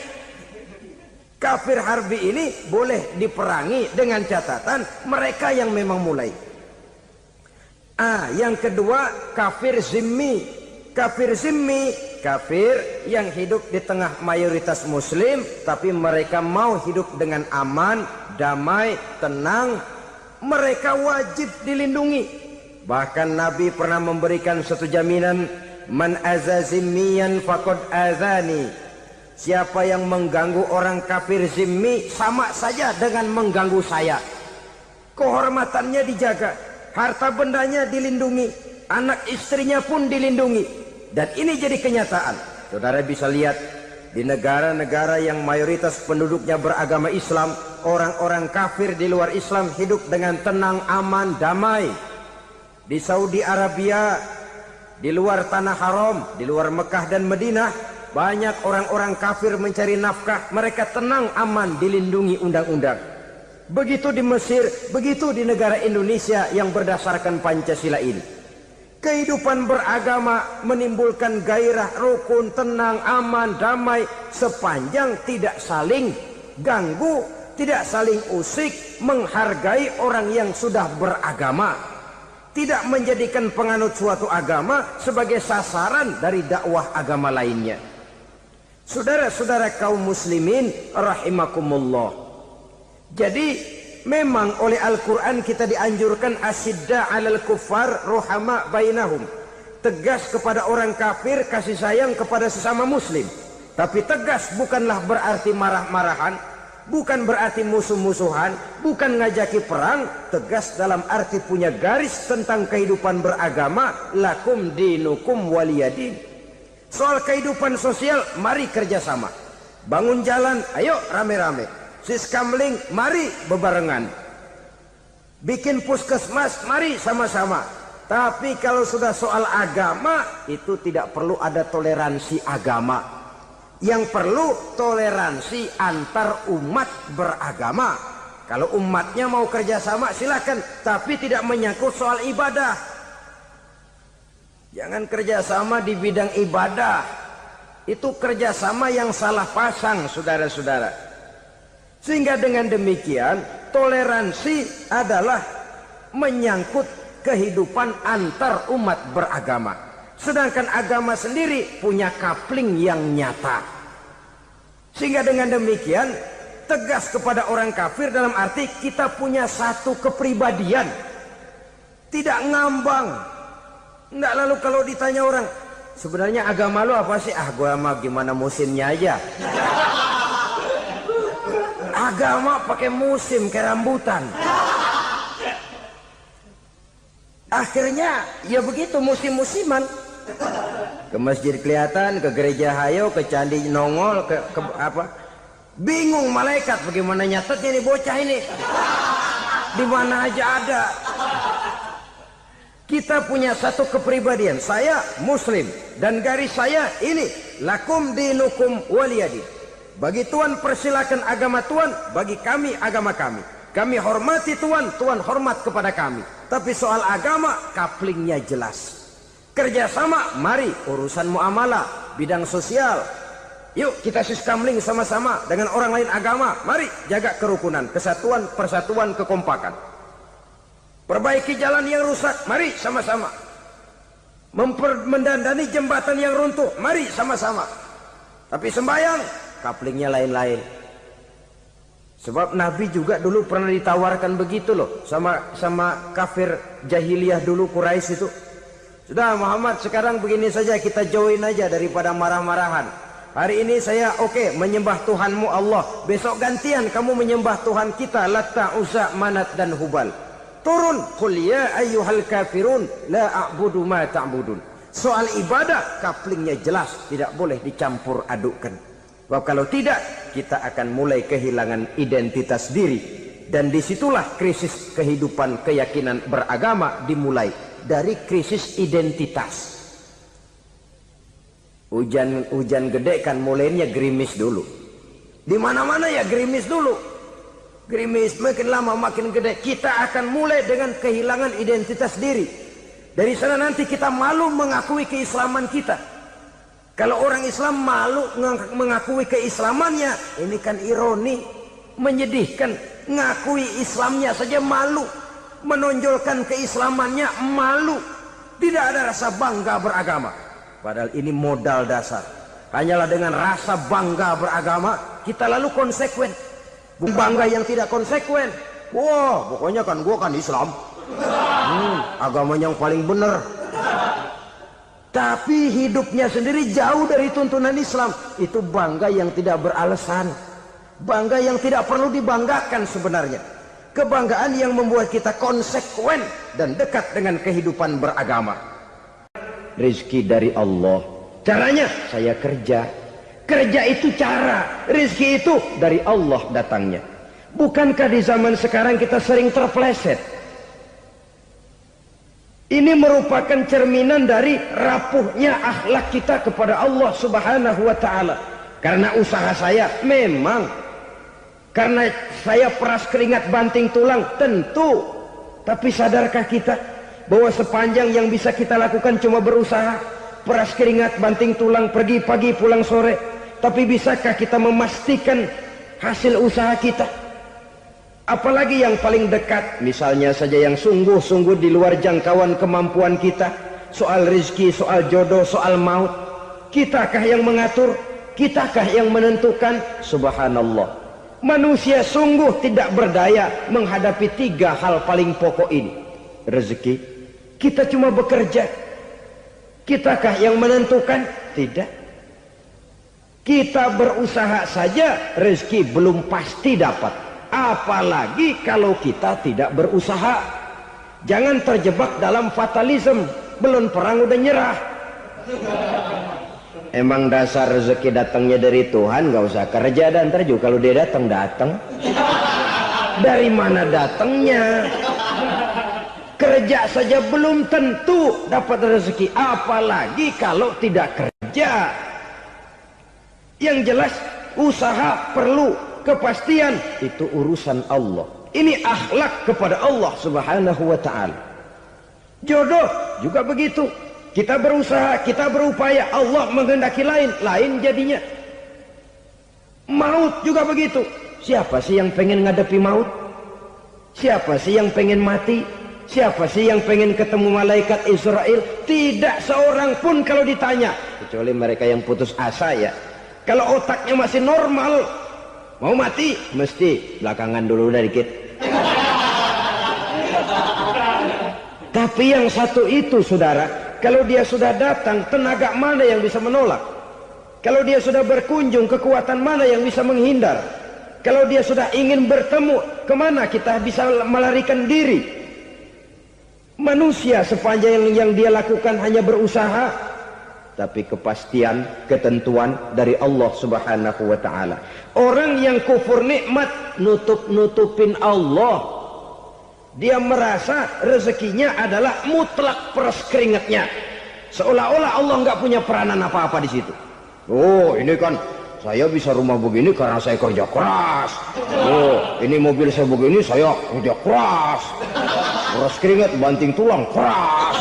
Kafir harbi ini boleh diperangi dengan catatan mereka yang memang mulai. Yang kedua, kafir zimmi. Kafir zimmi, kafir yang hidup di tengah mayoritas muslim, tapi mereka mau hidup dengan aman, damai, tenang. Mereka wajib dilindungi. Bahkan Nabi pernah memberikan satu jaminan, man aza zimmiyan faqad azani. Siapa yang mengganggu orang kafir zimmi sama saja dengan mengganggu saya. Kehormatannya dijaga, harta bendanya dilindungi, anak istrinya pun dilindungi. Dan ini jadi kenyataan. Saudara bisa lihat di negara-negara yang mayoritas penduduknya beragama Islam, orang-orang kafir di luar Islam hidup dengan tenang, aman, damai. Di Saudi Arabia, di luar tanah haram, di luar Mekah dan Madinah, banyak orang-orang kafir mencari nafkah. Mereka tenang, aman, dilindungi undang-undang. Begitu di Mesir, begitu di negara Indonesia yang berdasarkan Pancasila ini. Kehidupan beragama menimbulkan gairah, rukun, tenang, aman, damai, sepanjang tidak saling ganggu, tidak saling usik, menghargai orang yang sudah beragama, tidak menjadikan penganut suatu agama sebagai sasaran dari dakwah agama lainnya. Saudara-saudara kaum muslimin rahimakumullah. Jadi memang oleh Al-Quran kita dianjurkan asyidda 'alal kuffar ruhama bainahum. Tegas kepada orang kafir, kasih sayang kepada sesama muslim. Tapi tegas bukanlah berarti marah-marahan, bukan berarti musuh-musuhan, bukan ngajaki perang. Tegas dalam arti punya garis tentang kehidupan beragama, lakum dinukum waliyadin. Soal kehidupan sosial, mari kerjasama. Bangun jalan, ayo rame-rame. Siskamling, mari bebarengan. Bikin puskesmas, mari sama-sama. Tapi kalau sudah soal agama, itu tidak perlu ada toleransi agama. Yang perlu toleransi antar umat beragama. Kalau umatnya mau kerjasama silakan, tapi tidak menyangkut soal ibadah. Jangan kerjasama di bidang ibadah. Itu kerjasama yang salah pasang, saudara-saudara. Sehingga dengan demikian toleransi adalah menyangkut kehidupan antar umat beragama. Sedangkan agama sendiri punya kapling yang nyata. Sehingga dengan demikian tegas kepada orang kafir dalam arti kita punya satu kepribadian. Tidak ngambang. Enggak, lalu kalau ditanya orang, sebenarnya agama lu apa sih? Gua mah gimana musimnya aja. Agama pakai musim kayak rambutan. Akhirnya ya begitu, musim-musiman. Ke masjid kelihatan, ke gereja hayo, ke candi nongol, ke apa? Bingung malaikat bagaimana nyatetnya nih bocah ini. Di mana aja ada. Kita punya satu kepribadian. Saya muslim dan garis saya ini, lakum dinukum waliyadin. Bagi Tuhan persilakan agama Tuhan, bagi kami agama kami. Kami hormati Tuhan, Tuhan hormat kepada kami. Tapi soal agama kaplingnya jelas. Kerjasama, mari urusan muamalah, bidang sosial, Yuk kita siskamling sama-sama dengan orang lain agama. Mari jaga kerukunan, kesatuan, persatuan, kekompakan. Perbaiki jalan yang rusak, mari sama-sama. Mendandani jembatan yang runtuh, mari sama-sama. Tapi sembahyang, kaplingnya lain-lain. Sebab Nabi juga dulu pernah ditawarkan begitu loh sama kafir jahiliyah dulu, Quraisy itu. Sudah Muhammad, sekarang begini saja, kita join aja daripada marah-marahan. Hari ini saya oke menyembah Tuhanmu Allah, besok gantian kamu menyembah Tuhan kita Latta, Uzza, Manat dan Hubal. Turun, qul ya ayyuhal kafirun la a'budu ma ta'budun. Soal ibadah kaplingnya jelas, tidak boleh dicampur adukkan. Sebab kalau tidak, kita akan mulai kehilangan identitas diri. Dan disitulah krisis kehidupan keyakinan beragama dimulai, dari krisis identitas. Hujan gede kan mulainya gerimis dulu. Di mana-mana ya gerimis dulu. Gerimis makin lama makin gede. Kita akan mulai dengan kehilangan identitas diri. Dari sana nanti kita malu mengakui keislaman kita. Kalau orang Islam malu mengakui keislamannya, ini kan ironi, menyedihkan. Ngakui Islamnya saja malu, menonjolkan keislamannya malu. Tidak ada rasa bangga beragama. Padahal ini modal dasar. Hanyalah dengan rasa bangga beragama kita lalu konsekuen. Bangga yang tidak konsekuen, wah pokoknya kan gua kan Islam, agama yang paling benar. Tapi hidupnya sendiri jauh dari tuntunan Islam. Itu bangga yang tidak beralasan, bangga yang tidak perlu dibanggakan sebenarnya. Kebanggaan yang membuat kita konsekuen dan dekat dengan kehidupan beragama. Rizki dari Allah. Caranya saya kerja. Kerja itu cara, rezeki itu dari Allah datangnya. Bukankah di zaman sekarang kita sering terpleset? Ini merupakan cerminan dari rapuhnya akhlak kita kepada Allah Subhanahu wa Ta'ala. Karena usaha saya memang, karena saya peras keringat banting tulang, tentu. Tapi sadarkah kita bahwa sepanjang yang bisa kita lakukan cuma berusaha, peras keringat banting tulang, pergi pagi pulang sore? Tapi bisakah kita memastikan hasil usaha kita? Apalagi yang paling dekat, misalnya saja yang sungguh-sungguh di luar jangkauan kemampuan kita. Soal rezeki, soal jodoh, soal maut. Kitakah yang mengatur? Kitakah yang menentukan? Subhanallah. Manusia sungguh tidak berdaya menghadapi 3 hal paling pokok ini. Rezeki, kita cuma bekerja. Kitakah yang menentukan? Tidak. Kita berusaha saja rezeki belum pasti dapat, apalagi kalau kita tidak berusaha. Jangan terjebak dalam fatalisme, belum perang udah nyerah. Emang dasar rezeki datangnya dari Tuhan, gak usah kerja dan ntar juga kalau dia datang. Dari mana datangnya? Kerja saja belum tentu dapat rezeki, apalagi kalau tidak kerja. Yang jelas usaha perlu kepastian, itu urusan Allah. Ini akhlak kepada Allah Subhanahu wa Ta'ala. Jodoh juga begitu. Kita berusaha, kita berupaya, Allah menghendaki lain jadinya. Maut juga begitu. Siapa sih yang pengen ngadepi maut? Siapa sih yang pengen mati? Siapa sih yang pengen ketemu malaikat Israel? Tidak seorang pun kalau ditanya, kecuali mereka yang putus asa ya. Kalau otaknya masih normal, mau mati mesti belakangan dulu udah dikit. Tapi yang satu itu saudara, kalau dia sudah datang, tenaga mana yang bisa menolak? Kalau dia sudah berkunjung, kekuatan mana yang bisa menghindar? Kalau dia sudah ingin bertemu, kemana kita bisa melarikan diri? Manusia sepanjang yang dia lakukan hanya berusaha. Tapi kepastian, ketentuan dari Allah Subhanahu wa Ta'ala. Orang yang kufur nikmat, nutupin Allah. Dia merasa rezekinya adalah mutlak peras keringatnya. Seolah-olah Allah nggak punya peranan apa-apa di situ. Oh, ini kan saya bisa rumah begini karena saya kerja keras. Oh, ini mobil saya begini, saya kerja keras. Peras keringat, banting tulang, keras.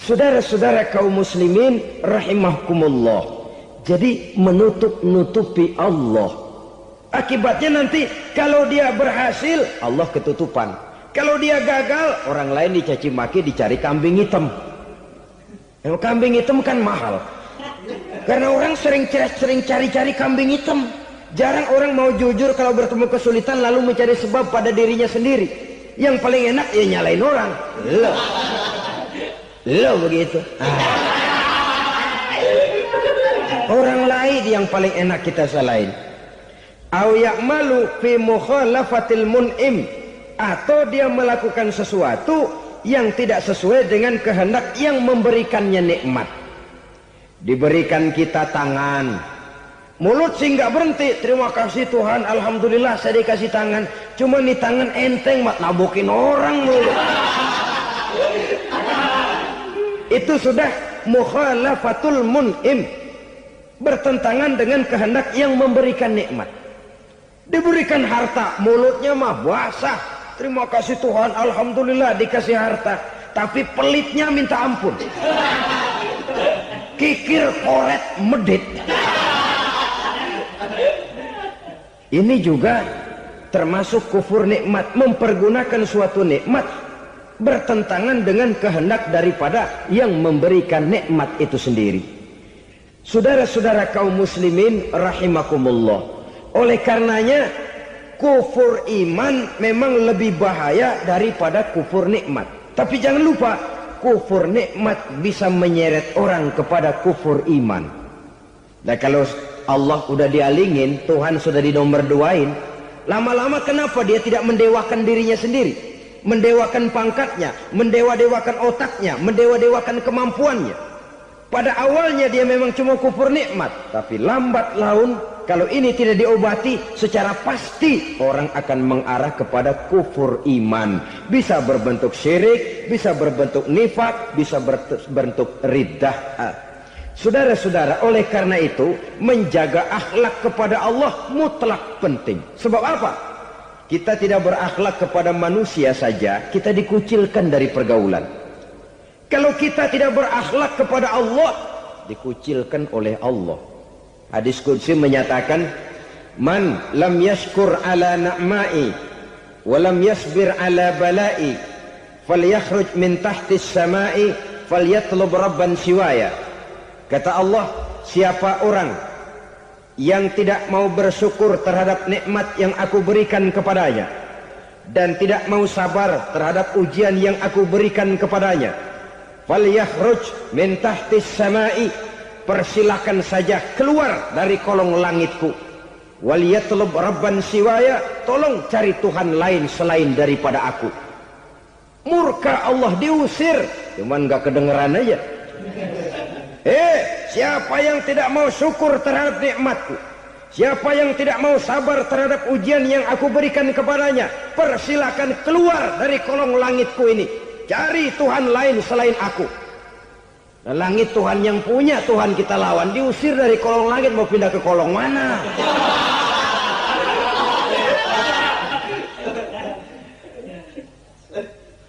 Saudara-saudara kaum muslimin rahimakumullah. Jadi menutup-nutupi Allah. Akibatnya nanti kalau dia berhasil, Allah ketutupan. Kalau dia gagal, orang lain dicaci maki, dicari kambing hitam. Yang kambing hitam kan mahal. Karena orang sering cari-cari kambing hitam. Jarang orang mau jujur kalau bertemu kesulitan lalu mencari sebab pada dirinya sendiri. Yang paling enak ya nyalain orang. Lo begitu. Orang lain yang paling enak kita salahin. Au ya'malu fi mukhalafatil mun'im, atau dia melakukan sesuatu yang tidak sesuai dengan kehendak yang memberikannya nikmat. Diberikan kita tangan, mulut sih nggak berhenti, terima kasih Tuhan, alhamdulillah saya dikasih tangan. Cuma nih tangan enteng mat nabokin orang mulu. Itu sudah mukhalafatul mun'im, bertentangan dengan kehendak yang memberikan nikmat. Diberikan harta, mulutnya mah basah, terima kasih Tuhan, alhamdulillah dikasih harta, tapi pelitnya minta ampun, kikir koret medit. Ini juga termasuk kufur nikmat, mempergunakan suatu nikmat bertentangan dengan kehendak daripada yang memberikan nikmat itu sendiri. Saudara-saudara kaum muslimin rahimakumullah, oleh karenanya kufur iman memang lebih bahaya daripada kufur nikmat. Tapi jangan lupa, kufur nikmat bisa menyeret orang kepada kufur iman. Nah kalau Allah udah dialingin, Tuhan sudah dinomor duain, lama-lama kenapa dia tidak mendewakan dirinya sendiri, mendewakan pangkatnya, mendewa-dewakan otaknya, mendewa-dewakan kemampuannya? Pada awalnya dia memang cuma kufur nikmat, tapi lambat laun kalau ini tidak diobati, secara pasti orang akan mengarah kepada kufur iman. Bisa berbentuk syirik, bisa berbentuk nifak, bisa berbentuk riddah. Saudara-saudara, oleh karena itu menjaga akhlak kepada Allah mutlak penting. Sebab apa? Kita tidak berakhlak kepada manusia saja, kita dikucilkan dari pergaulan. Kalau kita tidak berakhlak kepada Allah, dikucilkan oleh Allah. Hadis qudsi menyatakan, man lam yashkur ala na'mai wa lam yasbir ala balai falyakhruj min tahtis samai falyatlub rabban siwaya. Kata Allah, siapa orang yang tidak mau bersyukur terhadap nikmat yang aku berikan kepadanya dan tidak mau sabar terhadap ujian yang aku berikan kepadanya, falyakhruj min tahtis samai, persilahkan saja keluar dari kolong langitku, waliyatlub rabban siwaya, tolong cari Tuhan lain selain daripada aku. Murka Allah, diusir, cuman gak kedengeran aja. Siapa yang tidak mau syukur terhadap nikmatku, siapa yang tidak mau sabar terhadap ujian yang aku berikan kepadanya, persilahkan keluar dari kolong langitku ini, cari Tuhan lain selain aku. Nah, langit Tuhan yang punya, Tuhan kita lawan, diusir dari kolong langit, mau pindah ke kolong mana?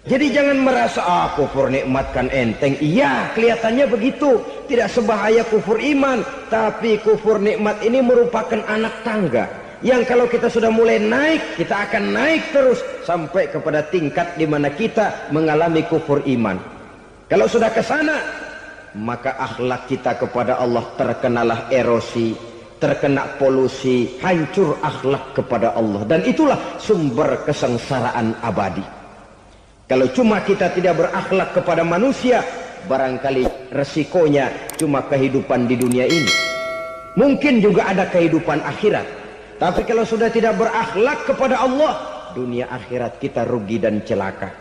Jadi jangan merasa kufur nikmat kan enteng. Iya, kelihatannya begitu, tidak sebahaya kufur iman. Tapi kufur nikmat ini merupakan anak tangga yang kalau kita sudah mulai naik, kita akan naik terus sampai kepada tingkat di mana kita mengalami kufur iman. Kalau sudah ke sana, maka akhlak kita kepada Allah terkenalah erosi, terkena polusi, hancur akhlak kepada Allah, dan itulah sumber kesengsaraan abadi. Kalau cuma kita tidak berakhlak kepada manusia, barangkali resikonya cuma kehidupan di dunia ini. Mungkin juga ada kehidupan akhirat. Tapi kalau sudah tidak berakhlak kepada Allah, dunia akhirat kita rugi dan celaka.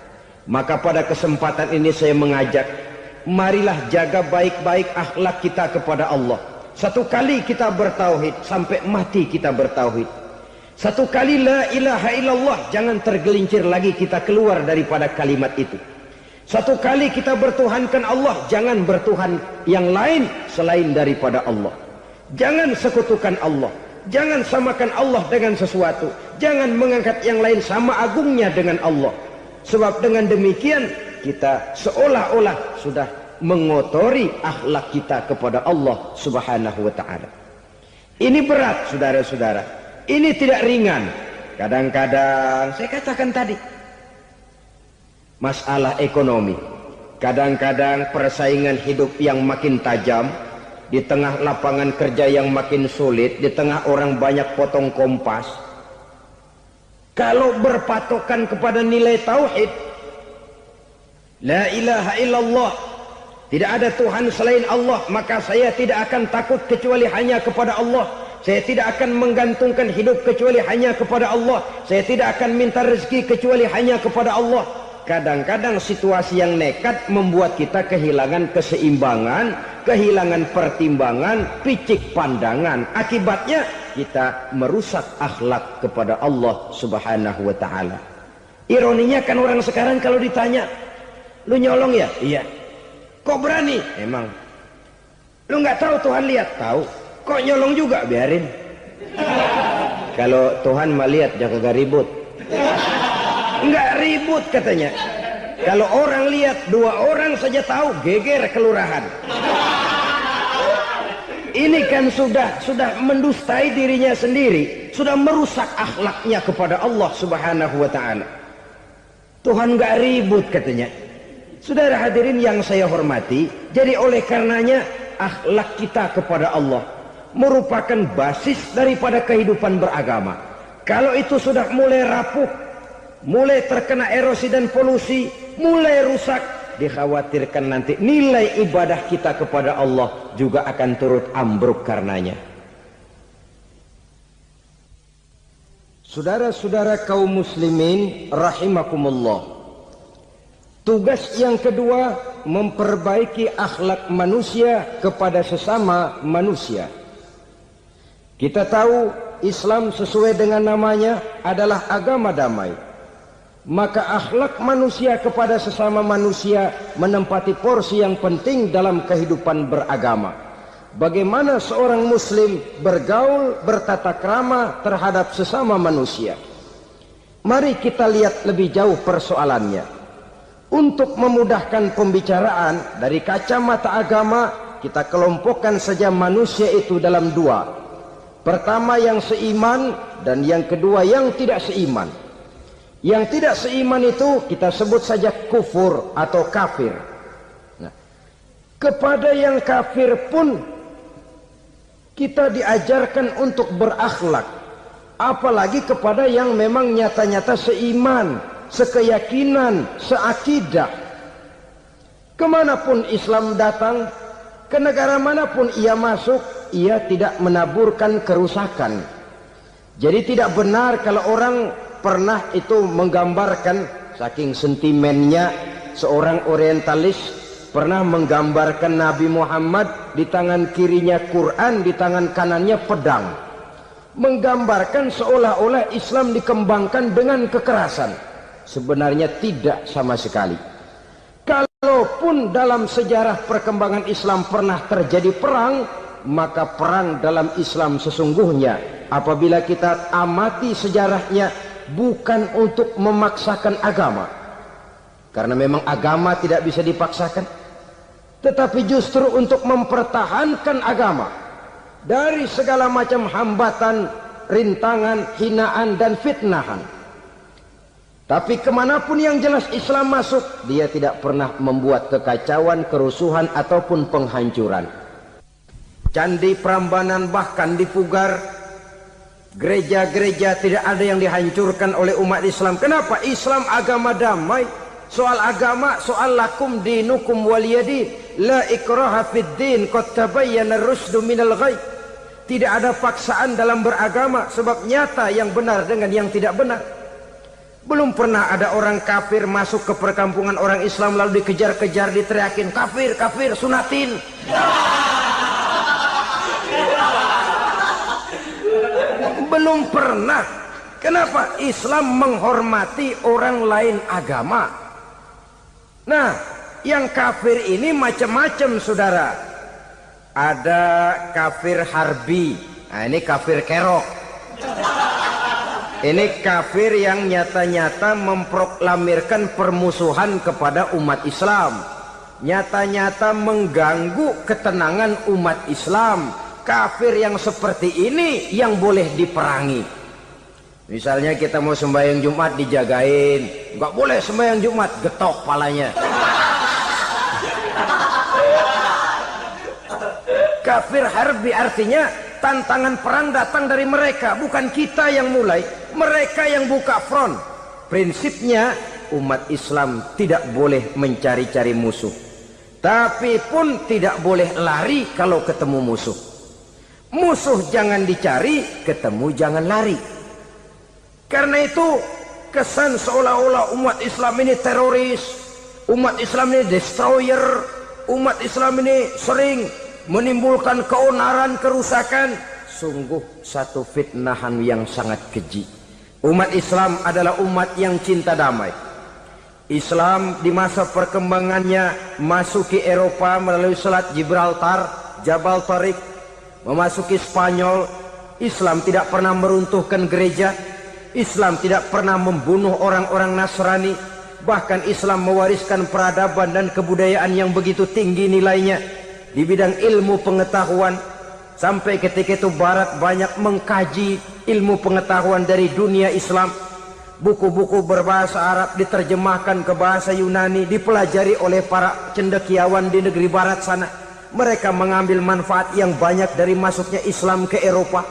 Maka pada kesempatan ini saya mengajak, marilah jaga baik-baik akhlak kita kepada Allah. Satu kali kita bertauhid, sampai mati kita bertauhid. Satu kali la ilaha illallah, jangan tergelincir lagi kita keluar daripada kalimat itu. Satu kali kita bertuhankan Allah, jangan bertuhan yang lain selain daripada Allah. Jangan sekutukan Allah, jangan samakan Allah dengan sesuatu, jangan mengangkat yang lain sama agungnya dengan Allah. Sebab dengan demikian kita seolah-olah sudah mengotori akhlak kita kepada Allah Subhanahu wa taala. Ini berat, saudara-saudara. Ini tidak ringan. Kadang-kadang saya katakan tadi, masalah ekonomi. Kadang-kadang persaingan hidup yang makin tajam, di tengah lapangan kerja yang makin sulit, di tengah orang banyak potong kompas. Kalau berpatokan kepada nilai tauhid, la ilaha illallah, tidak ada Tuhan selain Allah, maka saya tidak akan takut kecuali hanya kepada Allah. Saya tidak akan menggantungkan hidup kecuali hanya kepada Allah. Saya tidak akan minta rezeki kecuali hanya kepada Allah. Kadang-kadang situasi yang nekat membuat kita kehilangan keseimbangan, kehilangan pertimbangan, picik pandangan. Akibatnya kita merusak akhlak kepada Allah Subhanahu wa taala. Ironinya kan orang sekarang kalau ditanya, "Lu nyolong ya?" "Iya." "Kok berani?" "Emang." "Lu nggak tahu Tuhan lihat?" "Tahu." "Kok nyolong juga?" "Biarin." Kalau Tuhan mah lihat, jangan ribut. Enggak ribut katanya. Kalau orang lihat, 2 orang saja tahu, geger kelurahan. Ini kan sudah mendustai dirinya sendiri, sudah merusak akhlaknya kepada Allah Subhanahu wa taala. Tuhan enggak ribut katanya. Saudara hadirin yang saya hormati, jadi oleh karenanya akhlak kita kepada Allah merupakan basis daripada kehidupan beragama. Kalau itu sudah mulai rapuh, mulai terkena erosi dan polusi, mulai rusak, dikhawatirkan nanti nilai ibadah kita kepada Allah juga akan turut ambruk karenanya. Saudara-saudara kaum muslimin rahimakumullah, tugas yang kedua memperbaiki akhlak manusia kepada sesama manusia. Kita tahu Islam sesuai dengan namanya adalah agama damai. Maka akhlak manusia kepada sesama manusia menempati porsi yang penting dalam kehidupan beragama. Bagaimana seorang muslim bergaul, bertata krama terhadap sesama manusia. Mari kita lihat lebih jauh persoalannya. Untuk memudahkan pembicaraan dari kacamata agama, kita kelompokkan saja manusia itu dalam 2. Pertama yang seiman dan yang kedua yang tidak seiman. Yang tidak seiman itu kita sebut saja kufur atau kafir. Nah, kepada yang kafir pun kita diajarkan untuk berakhlak. Apalagi kepada yang memang nyata-nyata seiman, sekeyakinan, seakidah. Kemanapun Islam datang, ke negara manapun ia masuk, ia tidak menaburkan kerusakan. Jadi tidak benar kalau orang pernah itu menggambarkan, saking sentimennya seorang orientalis pernah menggambarkan Nabi Muhammad di tangan kirinya Quran, di tangan kanannya pedang, menggambarkan seolah-olah Islam dikembangkan dengan kekerasan. Sebenarnya tidak sama sekali. Kalaupun dalam sejarah perkembangan Islam pernah terjadi perang, maka perang dalam Islam sesungguhnya apabila kita amati sejarahnya bukan untuk memaksakan agama, karena memang agama tidak bisa dipaksakan, tetapi justru untuk mempertahankan agama dari segala macam hambatan, rintangan, hinaan dan fitnahan. Tapi kemanapun yang jelas Islam masuk, dia tidak pernah membuat kekacauan, kerusuhan ataupun penghancuran. Candi Prambanan bahkan dipugar, gereja-gereja tidak ada yang dihancurkan oleh umat Islam. Kenapa? Islam agama damai. Soal agama, soal lakum dinukum waliyadin, la ikraha fid din, qad tabayyana ar-rusdu minal ghayy. Tidak ada paksaan dalam beragama, sebab nyata yang benar dengan yang tidak benar. Belum pernah ada orang kafir masuk ke perkampungan orang Islam lalu dikejar-kejar, diteriakin kafir, kafir, sunatin. Belum pernah. Kenapa? Islam menghormati orang lain agama. Nah, yang kafir ini macam-macam, saudara. Ada kafir harbi. Nah, ini kafir kerok. Ini kafir yang nyata-nyata memproklamirkan permusuhan kepada umat Islam. nyata-nyata mengganggu ketenangan umat Islam. Kafir yang seperti ini yang boleh diperangi. Misalnya kita mau sembahyang Jumat dijagain, nggak boleh sembahyang Jumat, getok palanya. Kafir harbi artinya tantangan perang datang dari mereka, bukan kita yang mulai, mereka yang buka front. Prinsipnya umat Islam tidak boleh mencari-cari musuh, tapi pun tidak boleh lari kalau ketemu musuh. Musuh jangan dicari, ketemu jangan lari. Karena itu kesan seolah-olah umat Islam ini teroris, umat Islam ini destroyer, umat Islam ini sering menimbulkan keonaran, kerusakan. Sungguh satu fitnahan yang sangat keji. Umat Islam adalah umat yang cinta damai. Islam di masa perkembangannya masuki Eropa melalui Selat Gibraltar, Jabal Tariq, memasuki Spanyol. Islam tidak pernah meruntuhkan gereja. Islam tidak pernah membunuh orang-orang Nasrani. Bahkan Islam mewariskan peradaban dan kebudayaan yang begitu tinggi nilainya di bidang ilmu pengetahuan. Sampai ketika itu Barat banyak mengkaji ilmu pengetahuan dari dunia Islam. Buku-buku berbahasa Arab diterjemahkan ke bahasa Yunani, dipelajari oleh para cendekiawan di negeri Barat sana. Mereka mengambil manfaat yang banyak dari masuknya Islam ke Eropa.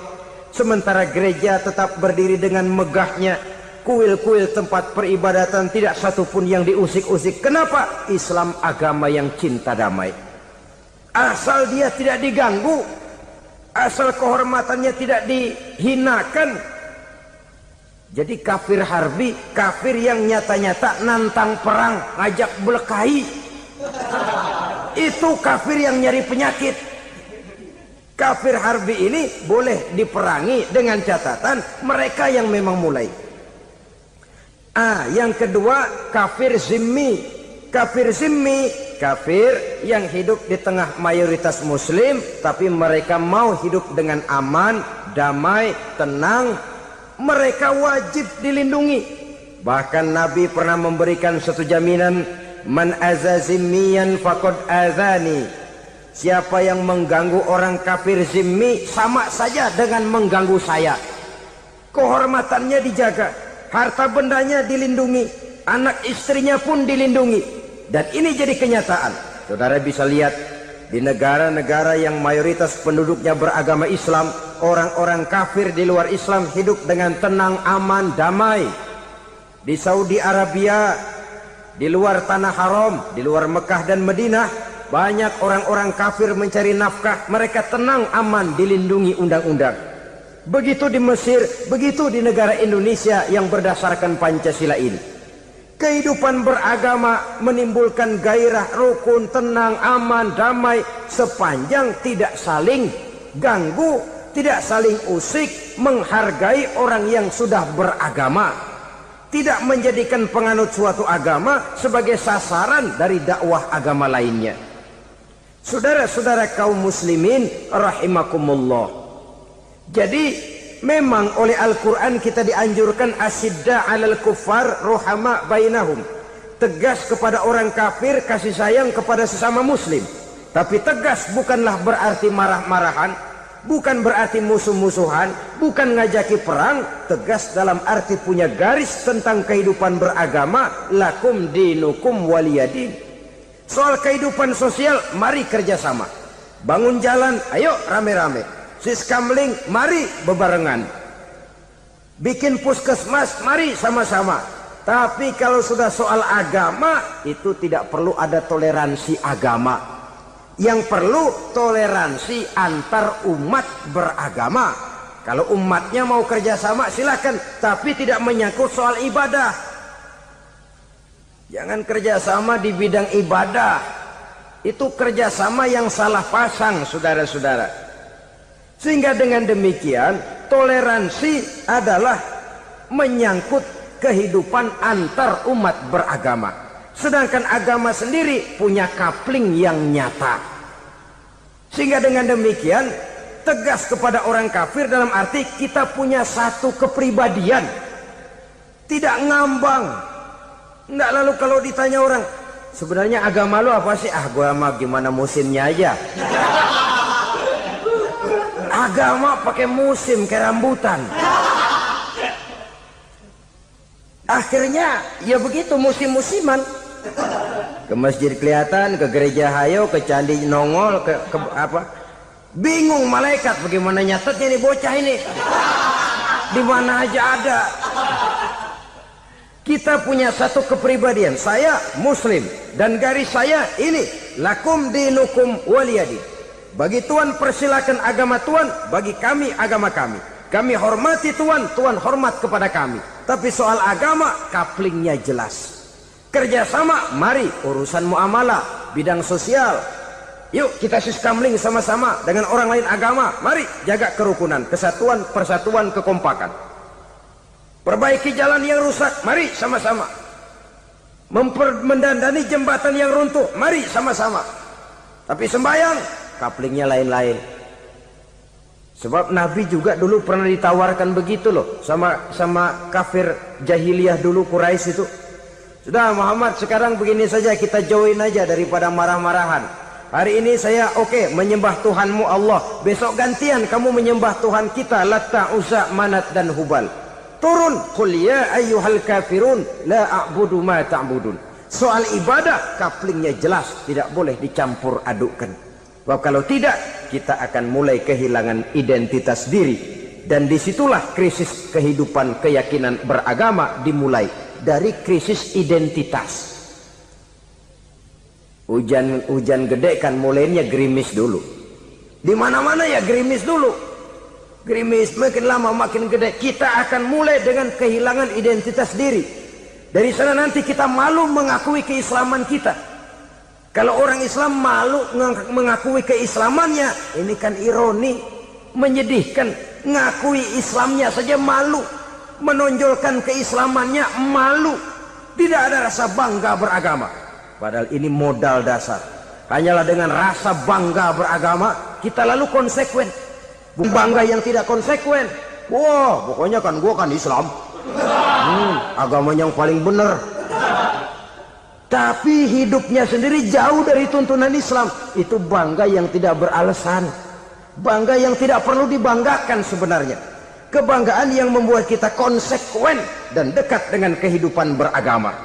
Sementara gereja tetap berdiri dengan megahnya. Kuil-kuil tempat peribadatan tidak satupun yang diusik-usik. Kenapa? Islam agama yang cinta damai. Asal dia tidak diganggu, asal kehormatannya tidak dihinakan. Jadi kafir harbi, kafir yang nyata-nyata nantang perang, ngajak berkelahi, itu kafir yang nyari penyakit. Kafir harbi ini boleh diperangi dengan catatan mereka yang memang mulai. Yang kedua kafir zimmi. Kafir zimmi, kafir yang hidup di tengah mayoritas muslim, tapi mereka mau hidup dengan aman, damai, tenang. Mereka wajib dilindungi. Bahkan Nabi pernah memberikan satu jaminan, man aza zimmiyan faqad azani. Siapa yang mengganggu orang kafir zimmi sama saja dengan mengganggu saya. Kehormatannya dijaga, harta bendanya dilindungi, anak istrinya pun dilindungi. Dan ini jadi kenyataan. Saudara bisa lihat di negara-negara yang mayoritas penduduknya beragama Islam, orang-orang kafir di luar Islam hidup dengan tenang, aman, damai. Di Saudi Arabia, di luar tanah haram, di luar Mekah dan Madinah, banyak orang-orang kafir mencari nafkah. Mereka tenang, aman, dilindungi undang-undang. Begitu di Mesir, begitu di negara Indonesia yang berdasarkan Pancasila ini. Kehidupan beragama menimbulkan gairah, rukun, tenang, aman, damai, sepanjang tidak saling ganggu, tidak saling usik, menghargai orang yang sudah beragama, tidak menjadikan penganut suatu agama sebagai sasaran dari dakwah agama lainnya. Saudara-saudara kaum muslimin rahimakumullah. Jadi memang oleh Al-Quran kita dianjurkan asyidda 'alal kuffar ruhama bainahum. Tegas kepada orang kafir, kasih sayang kepada sesama muslim. Tapi tegas bukanlah berarti marah-marahan, bukan berarti musuh-musuhan, bukan ngajaki perang. Tegas dalam arti punya garis tentang kehidupan beragama, lakum dinukum waliyadin. Soal kehidupan sosial, mari kerjasama. Bangun jalan, ayo rame-rame. Siskamling, mari bebarengan. Bikin puskesmas, mari sama-sama. Tapi kalau sudah soal agama, itu tidak perlu ada toleransi agama. Yang perlu toleransi antar umat beragama. Kalau umatnya mau kerjasama silakan, tapi tidak menyangkut soal ibadah. Jangan kerjasama di bidang ibadah. Itu kerjasama yang salah pasang, saudara-saudara. Sehingga dengan demikian toleransi adalah menyangkut kehidupan antar umat beragama. Sedangkan agama sendiri punya kapling yang nyata. Sehingga dengan demikian tegas kepada orang kafir dalam arti kita punya satu kepribadian. Tidak ngambang. Enggak, lalu kalau ditanya orang, Sebenarnya agama lu apa sih? Ah, gua mah gimana musimnya aja. Agama pakai musim kayak rambutan. Akhirnya ya begitu, musim-musiman. Ke masjid kelihatan, ke gereja hayo, ke candi nongol, ke apa? Bingung malaikat bagaimana nyatetnya nih bocah ini. Di mana aja ada. Kita punya satu kepribadian, saya muslim dan garis saya ini, lakum dinukum waliyadin. Bagi Tuhan persilakan agama Tuhan, bagi kami agama kami. Kami hormati Tuhan, Tuhan hormat kepada kami. Tapi soal agama, kaplingnya jelas. Kerjasama, mari urusan muamalah, bidang sosial. Yuk kita sistemling sama-sama dengan orang lain agama. Mari jaga kerukunan, kesatuan, persatuan, kekompakan. Perbaiki jalan yang rusak, mari sama-sama. Mendandani jembatan yang runtuh, mari sama-sama. Tapi sembahyang, kaplingnya lain-lain. Sebab Nabi juga dulu pernah ditawarkan begitu loh sama kafir jahiliyah dulu, Quraisy itu. Sudah Muhammad, sekarang begini saja, kita join aja daripada marah-marahan. Hari ini saya oke menyembah Tuhanmu Allah, besok gantian kamu menyembah Tuhan kita Latta, Uzza, Manat dan Hubal. Turun, qul ya ayyuhal kafirun la a'budu ma ta'budun. Soal ibadah kaplingnya jelas, tidak boleh dicampur adukkan. Sebab kalau tidak, kita akan mulai kehilangan identitas diri. Dan disitulah krisis kehidupan keyakinan beragama dimulai. Dari krisis identitas. Hujan gede kan mulainya gerimis dulu. Di mana-mana ya gerimis dulu. Gerimis makin lama makin gede. Kita akan mulai dengan kehilangan identitas diri. Dari sana nanti kita malu mengakui keislaman kita. Kalau orang Islam malu mengakui keislamannya, ini kan ironi, menyedihkan. Ngakui Islamnya saja malu, menonjolkan keislamannya malu. Tidak ada rasa bangga beragama. Padahal ini modal dasar. Hanyalah dengan rasa bangga beragama kita lalu konsekuen. Bangga yang tidak konsekuen, wah pokoknya kan gua kan Islam, agama yang paling benar. Tapi hidupnya sendiri jauh dari tuntunan Islam. Itu bangga yang tidak beralasan, bangga yang tidak perlu dibanggakan sebenarnya. Kebanggaan yang membuat kita konsekuen dan dekat dengan kehidupan beragama.